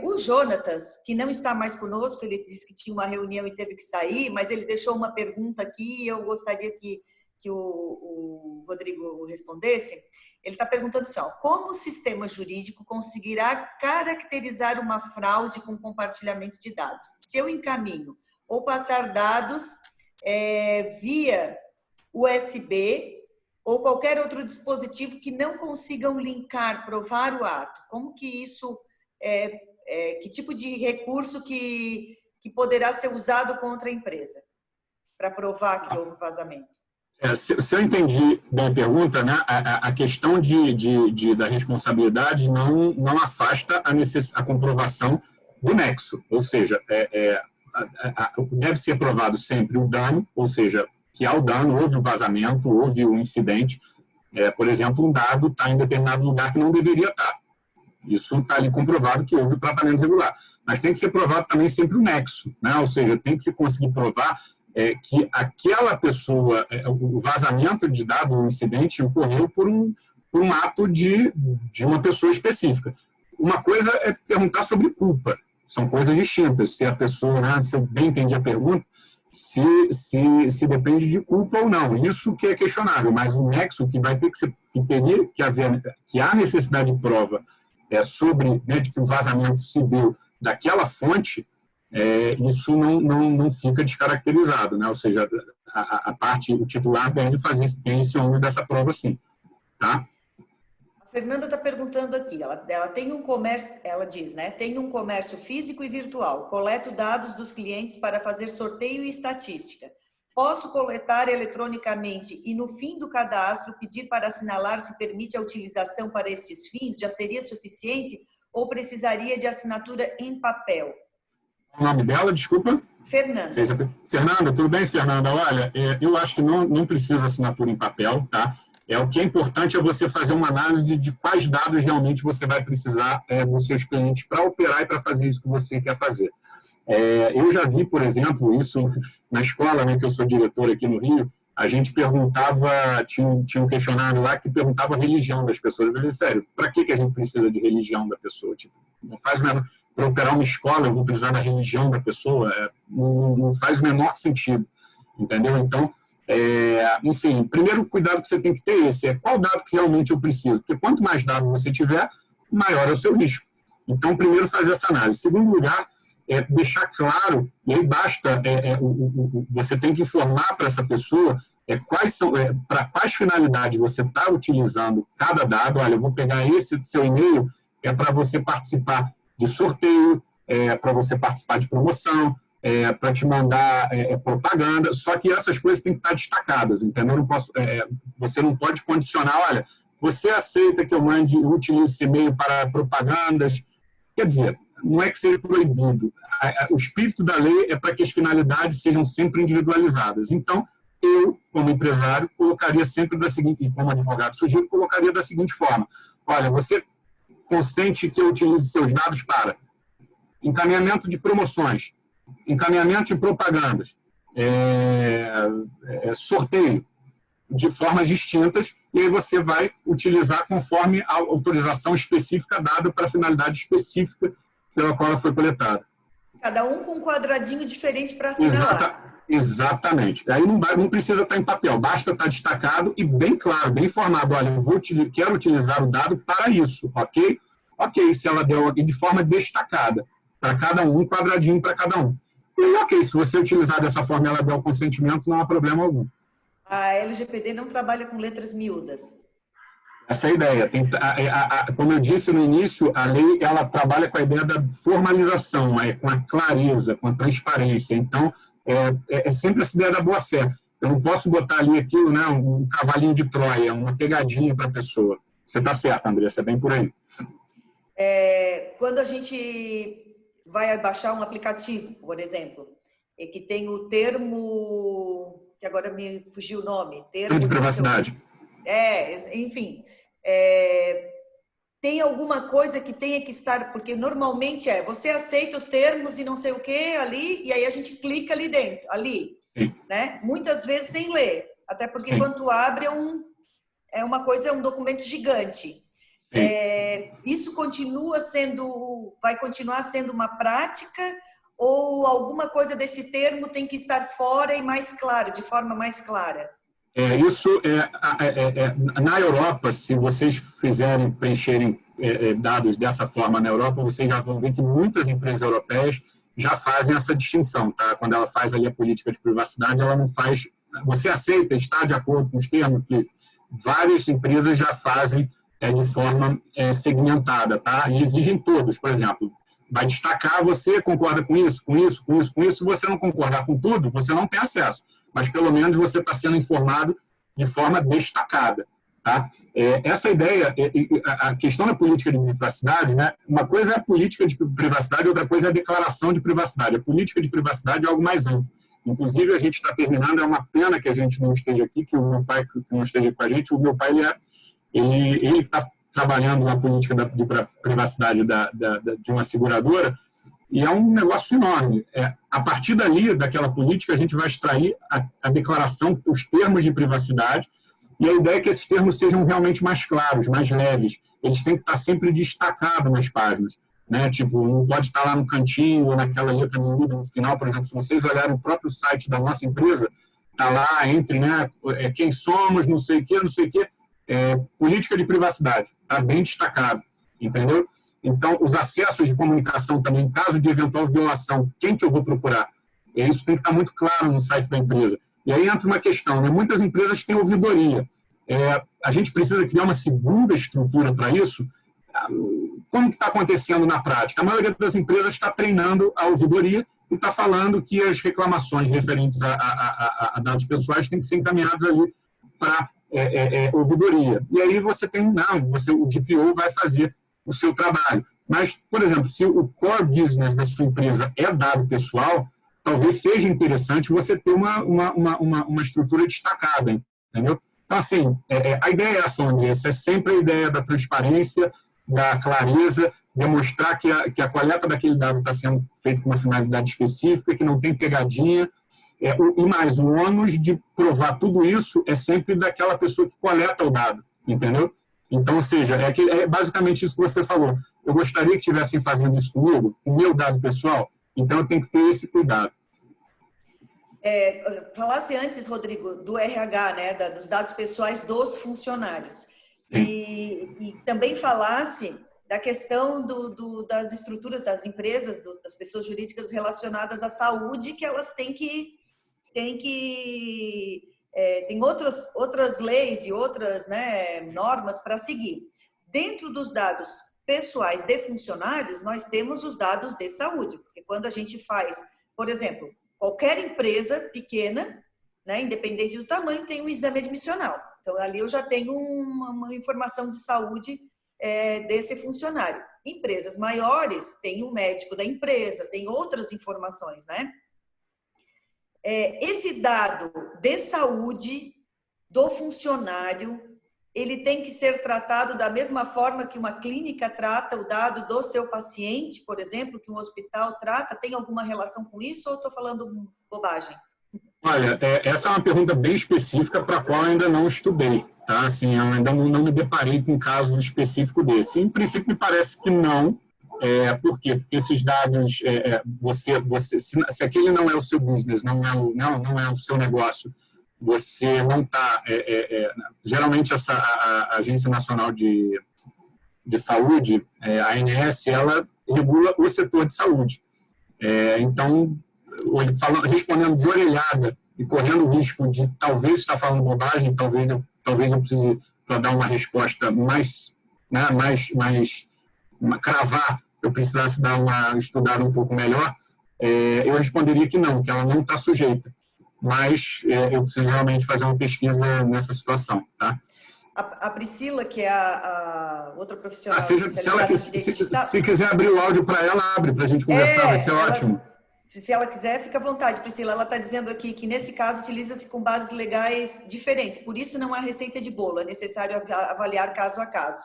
O Jonatas, que não está mais conosco, ele disse que tinha uma reunião e teve que sair, mas ele deixou uma pergunta aqui e eu gostaria que o Rodrigo respondesse. Ele está perguntando assim, como o sistema jurídico conseguirá caracterizar uma fraude com compartilhamento de dados? Se eu encaminho ou passar dados via USB ou qualquer outro dispositivo que não consigam linkar, provar o ato, como que isso... que tipo de recurso que poderá ser usado contra a empresa para provar que houve vazamento? Se eu entendi bem a pergunta, né, a questão da responsabilidade não afasta a comprovação do nexo, ou seja, deve ser provado sempre o dano, ou seja, que há o dano, houve um vazamento, houve um incidente, por exemplo, um dado está em determinado lugar que não deveria estar. Isso está ali comprovado que houve tratamento regular. Mas tem que ser provado também sempre o nexo, né? Ou seja, tem que se conseguir provar que aquela pessoa, o vazamento de dado, o incidente, ocorreu por um ato de uma pessoa específica. Uma coisa é perguntar sobre culpa. São coisas distintas. Se a pessoa, né, se eu bem entendi a pergunta, se depende de culpa ou não. Isso que é questionável. Mas o nexo que vai ter que há necessidade de prova sobre, né, de que o vazamento se deu daquela fonte, isso não fica descaracterizado, né? Ou seja, o titular deve tem esse ônus dessa prova, sim. Tá? A Fernanda está perguntando aqui, ela tem um comércio, ela diz, né? Tem um comércio físico e virtual, coleto dados dos clientes para fazer sorteio e estatística. Posso coletar eletronicamente e, no fim do cadastro, pedir para assinalar se permite a utilização para estes fins? Já seria suficiente ou precisaria de assinatura em papel? O nome dela, desculpa? Fernanda. Fernanda, tudo bem, Fernanda? Olha, eu acho que não precisa assinatura em papel, tá? O que é importante é você fazer uma análise de quais dados realmente você vai precisar dos seus clientes para operar e para fazer isso que você quer fazer. Eu já vi, por exemplo, isso na escola, né, que eu sou diretor aqui no Rio, a gente perguntava, tinha um questionário lá que perguntava a religião das pessoas. Eu falei, sério, para que a gente precisa de religião da pessoa? Tipo, não faz o menor... Para operar uma escola, eu vou precisar da religião da pessoa? Não faz o menor sentido, entendeu? Então, enfim, primeiro cuidado que você tem que ter qual dado que realmente eu preciso? Porque quanto mais dados você tiver, maior é o seu risco. Então, primeiro fazer essa análise. Segundo lugar, deixar claro, e aí basta, você tem que informar para essa pessoa para quais finalidades você está utilizando cada dado. Olha, eu vou pegar esse seu e-mail, para você participar de sorteio, para você participar de promoção, para te mandar propaganda, só que essas coisas têm que estar destacadas, entendeu? Você não pode condicionar, olha, você aceita que eu utilize esse e-mail para propagandas? Quer dizer, não é que seja proibido. O espírito da lei é para que as finalidades sejam sempre individualizadas. Então, eu, como empresário, colocaria sempre da seguinte, e como advogado sugiro, colocaria da seguinte forma: olha, você consente que eu utilize seus dados para encaminhamento de promoções, encaminhamento de propagandas, sorteio de formas distintas, e aí você vai utilizar conforme a autorização específica dada para a finalidade específica pela qual ela foi coletada. Cada um com um quadradinho diferente para assinalar. Exatamente. Aí não precisa estar em papel, basta estar destacado e bem claro, bem informado. Olha, quero utilizar o dado para isso, ok? Ok, se ela deu de forma destacada, para cada um quadradinho para cada um. E ok, se você utilizar dessa forma e ela der o consentimento, não há problema algum. A LGPD não trabalha com letras miúdas. Essa é a ideia. Como eu disse no início, a lei ela trabalha com a ideia da formalização, com a clareza, com a transparência. Então, é sempre essa ideia da boa-fé. Eu não posso botar ali aquilo, né, um cavalinho de Troia, uma pegadinha para a pessoa. Você está certo, Andressa, é bem por aí. Quando a gente vai baixar um aplicativo, por exemplo, que tem o termo, que agora me fugiu o nome. Termo de privacidade. Enfim. Tem alguma coisa que tenha que estar, porque normalmente você aceita os termos e não sei o que ali, e aí a gente clica ali dentro, né? Muitas vezes sem ler, até porque quando tu abre é um documento gigante. Isso vai continuar sendo uma prática, ou alguma coisa desse termo tem que estar fora e mais claro, de forma mais clara? Na Europa, se vocês preencherem dados dessa forma na Europa, vocês já vão ver que muitas empresas europeias já fazem essa distinção, tá? Quando ela faz ali a política de privacidade, ela não faz... Você aceita, está de acordo com os termos que várias empresas já fazem de forma segmentada, tá? E exigem todos, por exemplo, vai destacar, você concorda com isso, com isso, com isso, com isso, se você não concordar com tudo, você não tem acesso, mas pelo menos você está sendo informado de forma destacada, tá? Essa ideia, a questão da política de privacidade, né? Uma coisa é a política de privacidade, outra coisa é a declaração de privacidade. A política de privacidade é algo mais amplo. Inclusive, a gente está terminando, é uma pena que a gente não esteja aqui, que o meu pai não esteja com a gente. O meu pai, ele está trabalhando na política de privacidade de uma seguradora, e é um negócio enorme. A partir dali, daquela política, a gente vai extrair a declaração, os termos de privacidade, e a ideia é que esses termos sejam realmente mais claros, mais leves. Eles têm que estar sempre destacados nas páginas, né? Tipo, não pode estar lá no cantinho ou naquela letra miúda no final. Por exemplo, se vocês olharem o próprio site da nossa empresa, está lá entre, né, quem somos, não sei o quê, não sei o quê. Política de privacidade, está bem destacado, entendeu? Então, os acessos de comunicação também, em caso de eventual violação, quem que eu vou procurar? Isso tem que estar muito claro no site da empresa. E aí entra uma questão, né? Muitas empresas têm ouvidoria. A gente precisa criar uma segunda estrutura para isso. Como que está acontecendo na prática? A maioria das empresas está treinando a ouvidoria e está falando que as reclamações referentes a dados pessoais têm que ser encaminhadas ali para ouvidoria. E aí você tem, o DPO vai fazer o seu trabalho. Mas, por exemplo, se o core business da sua empresa é dado pessoal, talvez seja interessante você ter uma estrutura destacada, entendeu? Então, assim, a ideia é essa, Andressa, é sempre a ideia da transparência, da clareza, demonstrar que a coleta daquele dado está sendo feita com uma finalidade específica, que não tem pegadinha. E mais, o ônus de provar tudo isso é sempre daquela pessoa que coleta o dado, entendeu? Então, ou seja, é basicamente isso que você falou. Eu gostaria que estivessem fazendo isso comigo, o meu dado pessoal, então eu tenho que ter esse cuidado. Falasse antes, Rodrigo, do RH, né, dos dados pessoais dos funcionários. E também falasse da questão das estruturas das empresas, das pessoas jurídicas relacionadas à saúde, que elas tem outras leis e outras, né, normas para seguir. Dentro dos dados pessoais de funcionários, nós temos os dados de saúde, porque quando a gente faz, por exemplo, qualquer empresa pequena, né, independente do tamanho, tem um exame admissional. Então, ali eu já tenho uma informação de saúde desse funcionário. Empresas maiores têm o médico da empresa, tem outras informações, né? esse dado de saúde do funcionário, ele tem que ser tratado da mesma forma que uma clínica trata o dado do seu paciente, por exemplo, que um hospital trata? Tem alguma relação com isso ou estou falando bobagem? Olha, essa é uma pergunta bem específica para a qual eu ainda não estudei, tá? Assim, eu ainda não me deparei com um caso específico desse. Em princípio, me parece que não. Por quê? Porque esses dados, se aquele não é o seu business, não é o seu negócio, você não está... geralmente, a Agência Nacional de Saúde, a ANS, ela regula o setor de saúde. Então, respondendo de orelhada e correndo o risco de talvez estar falando bobagem, talvez eu precise, para dar uma resposta mais, né, cravar, eu precisasse dar uma estudada um pouco melhor, eu responderia que ela não está sujeita. Mas eu preciso realmente fazer uma pesquisa nessa situação, tá? A Priscila, que é a outra profissional especializada em direito digital... Se quiser abrir o áudio para ela, abre, para a gente conversar, vai ser ótimo. Se ela quiser, fica à vontade, Priscila. Ela está dizendo aqui que, nesse caso, utiliza-se com bases legais diferentes. Por isso, não há receita de bolo. É necessário avaliar caso a caso.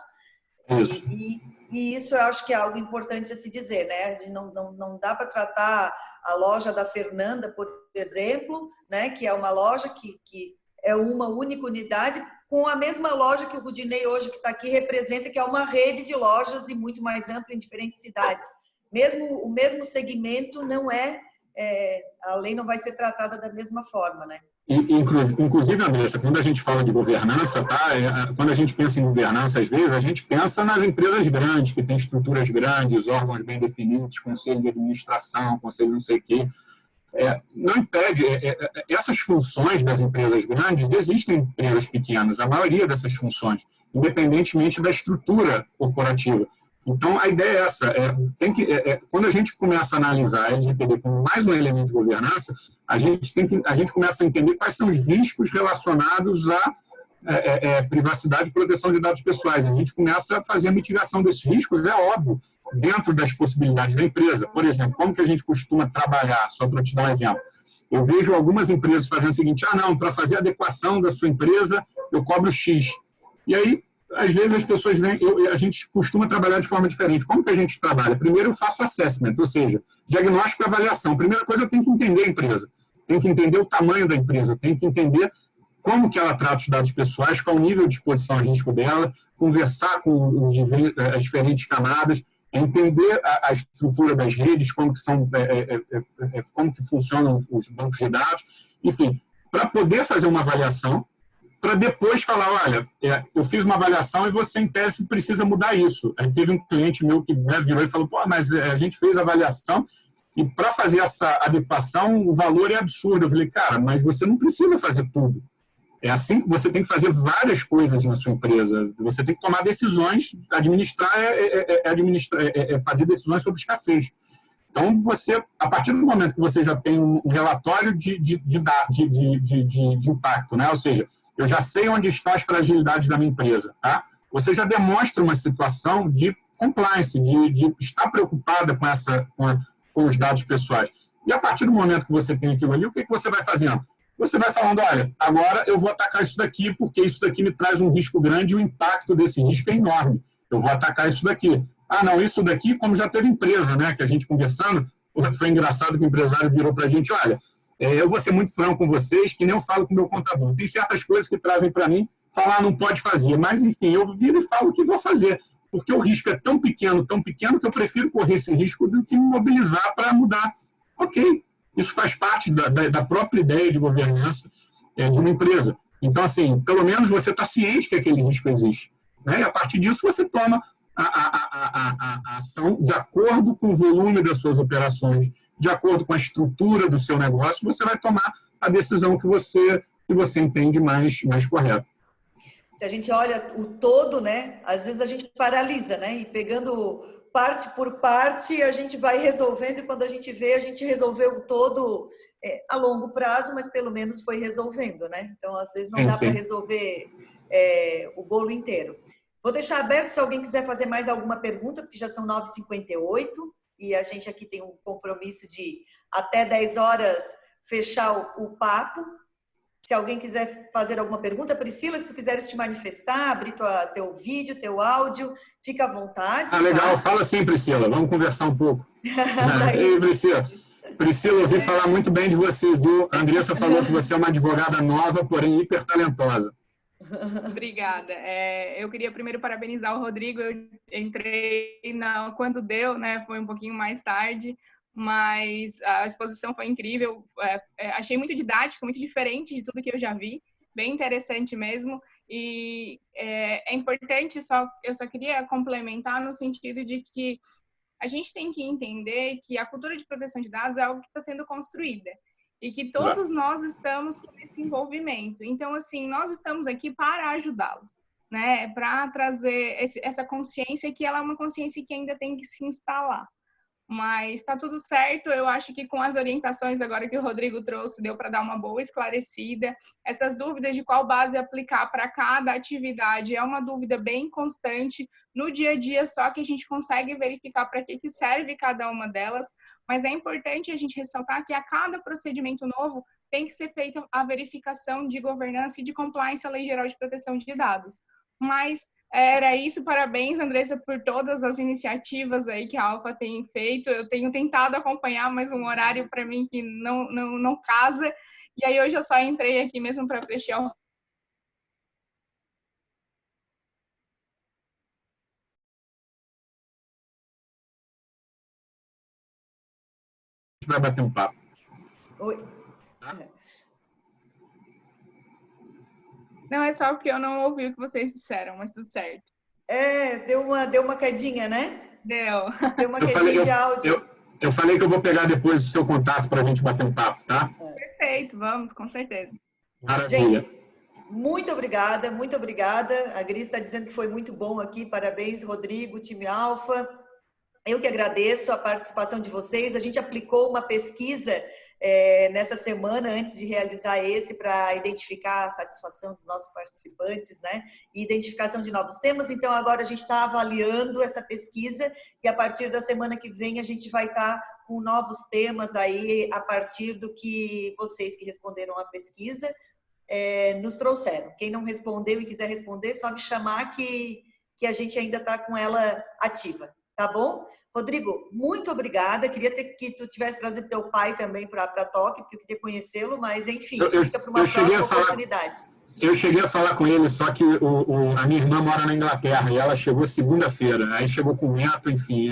Isso. E isso eu acho que é algo importante a se dizer, né? Não dá para tratar a loja da Fernanda, por exemplo, né? Que é uma loja que é uma única unidade, com a mesma loja que o Rudinei hoje, que está aqui, representa, que é uma rede de lojas e muito mais ampla em diferentes cidades. O mesmo segmento não a lei não vai ser tratada da mesma forma, né? Inclusive, Andressa, quando a gente fala de governança, tá? Quando a gente pensa em governança, às vezes, a gente pensa nas empresas grandes, que têm estruturas grandes, órgãos bem definidos, conselho de administração, conselho não sei o quê. Não impede, essas funções das empresas grandes, existem em empresas pequenas, a maioria dessas funções, independentemente da estrutura corporativa. Então, a ideia é essa, quando a gente começa a analisar a LGPD como mais um elemento de governança, a gente começa a entender quais são os riscos relacionados à privacidade e proteção de dados pessoais. A gente começa a fazer a mitigação desses riscos, é óbvio, dentro das possibilidades da empresa. Por exemplo, como que a gente costuma trabalhar? Só para te dar um exemplo. Eu vejo algumas empresas fazendo o seguinte, para fazer a adequação da sua empresa, eu cobro X. E aí, às vezes as pessoas vêm, a gente costuma trabalhar de forma diferente. Como que a gente trabalha? Primeiro eu faço assessment, ou seja, diagnóstico e avaliação. Primeira coisa, eu tenho que entender a empresa. Tenho que entender o tamanho da empresa. Tenho que entender como que ela trata os dados pessoais, qual o nível de exposição a risco dela, conversar com as diferentes camadas, entender a estrutura das redes, como que funcionam os bancos de dados, enfim, para poder fazer uma avaliação, para depois falar, olha, eu fiz uma avaliação e você, em tese, precisa mudar isso. Aí teve um cliente meu que virou e falou, mas a gente fez a avaliação e para fazer essa adequação o valor é absurdo. Eu falei, cara, mas você não precisa fazer tudo. É assim que você tem que fazer várias coisas na sua empresa. Você tem que tomar decisões, administrar fazer decisões sobre escassez. Então, a partir do momento que você já tem um relatório de impacto, né? Ou seja, eu já sei onde estão as fragilidades da minha empresa, tá? Você já demonstra uma situação de compliance, de estar preocupada com os dados pessoais. E a partir do momento que você tem aquilo ali, o que você vai fazendo? Você vai falando, olha, agora eu vou atacar isso daqui, porque isso daqui me traz um risco grande e o impacto desse risco é enorme. Eu vou atacar isso daqui. Não, isso daqui, como já teve empresa, né, que a gente conversando, foi engraçado que o empresário virou para a gente, olha, eu vou ser muito franco com vocês, que nem eu falo com o meu contador. Tem certas coisas que trazem para mim, falar não pode fazer, mas, enfim, eu viro e falo que vou fazer, porque o risco é tão pequeno, que eu prefiro correr esse risco do que me mobilizar para mudar. Ok. Isso faz parte da própria ideia de governança de uma empresa. Então, assim, pelo menos você está ciente que aquele risco existe, né? E a partir disso você toma a ação de acordo com o volume das suas operações, de acordo com a estrutura do seu negócio, você vai tomar a decisão que você entende mais correta. Se a gente olha o todo, né? Às vezes a gente paralisa, né? E pegando parte por parte, a gente vai resolvendo, e quando a gente vê, a gente resolveu o todo a longo prazo, mas pelo menos foi resolvendo, né? Então, às vezes, não dá para resolver o bolo inteiro. Vou deixar aberto se alguém quiser fazer mais alguma pergunta, porque já são 9h58, e a gente aqui tem um compromisso de até 10 horas fechar o papo. Se alguém quiser fazer alguma pergunta, Priscila, se tu quiseres te manifestar, abrir teu vídeo, teu áudio, fica à vontade. Ah, legal. Tá? Fala sim, Priscila. Vamos conversar um pouco. Ei, Priscila. Priscila, eu ouvi falar muito bem de você, viu? A Andressa falou que você é uma advogada nova, porém hiper talentosa. Obrigada. Eu queria primeiro parabenizar o Rodrigo. Eu entrei quando deu, né? Foi um pouquinho mais tarde, mas a exposição foi incrível. Achei muito didático, muito diferente de tudo que eu já vi. Bem interessante mesmo. E é importante, eu só queria complementar no sentido de que a gente tem que entender que a cultura de proteção de dados é algo que está sendo construída. E que todos nós estamos nesse envolvimento. Então, assim, nós estamos aqui para ajudá-los, né? Para trazer essa consciência, que ela é uma consciência que ainda tem que se instalar. Mas está tudo certo, eu acho que com as orientações agora que o Rodrigo trouxe, deu para dar uma boa esclarecida. Essas dúvidas de qual base aplicar para cada atividade é uma dúvida bem constante no dia a dia, só que a gente consegue verificar para que serve cada uma delas. Mas é importante a gente ressaltar que a cada procedimento novo tem que ser feita a verificação de governança e de compliance à Lei Geral de Proteção de Dados. Mas era isso, parabéns, Andressa, por todas as iniciativas aí que a Alfa tem feito. Eu tenho tentado acompanhar, mas um horário para mim que não casa. E aí hoje eu só entrei aqui mesmo para prestigiar o... A gente vai bater um papo. Oi. Não, é só porque eu não ouvi o que vocês disseram, mas tudo certo. Deu uma quedinha, né? Deu. Deu uma quedinha de áudio. Eu falei que eu vou pegar depois o seu contato para a gente bater um papo, tá? Perfeito, vamos, com certeza. Maravilha. Gente, muito obrigada, muito obrigada. A Gris está dizendo que foi muito bom aqui. Parabéns, Rodrigo, time Alfa. Eu que agradeço a participação de vocês. A gente aplicou uma pesquisa nessa semana, antes de realizar para identificar a satisfação dos nossos participantes, né? E identificação de novos temas. Então, agora a gente está avaliando essa pesquisa e a partir da semana que vem a gente vai estar com novos temas aí, a partir do que vocês que responderam à pesquisa nos trouxeram. Quem não respondeu e quiser responder, só me chamar que a gente ainda está com ela ativa, tá bom? Rodrigo, muito obrigada. Queria que tu tivesse trazido teu pai também para a Toque, porque eu queria conhecê-lo, mas enfim, fica para uma próxima oportunidade. Eu cheguei a falar com ele, só que a minha irmã mora na Inglaterra e ela chegou segunda-feira. Aí chegou com o neto, enfim.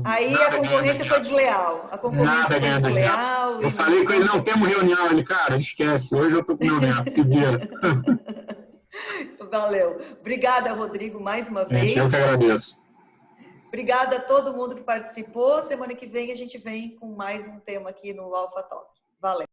Aí a concorrência foi desleal. A concorrência foi desleal. Eu falei com ele, não temos reunião. Ele, cara, esquece, hoje eu tô com o meu neto, se vira. Valeu. Obrigada, Rodrigo, mais uma vez. Eu que agradeço. Obrigada a todo mundo que participou. Semana que vem a gente vem com mais um tema aqui no Alfa Talk. Valeu.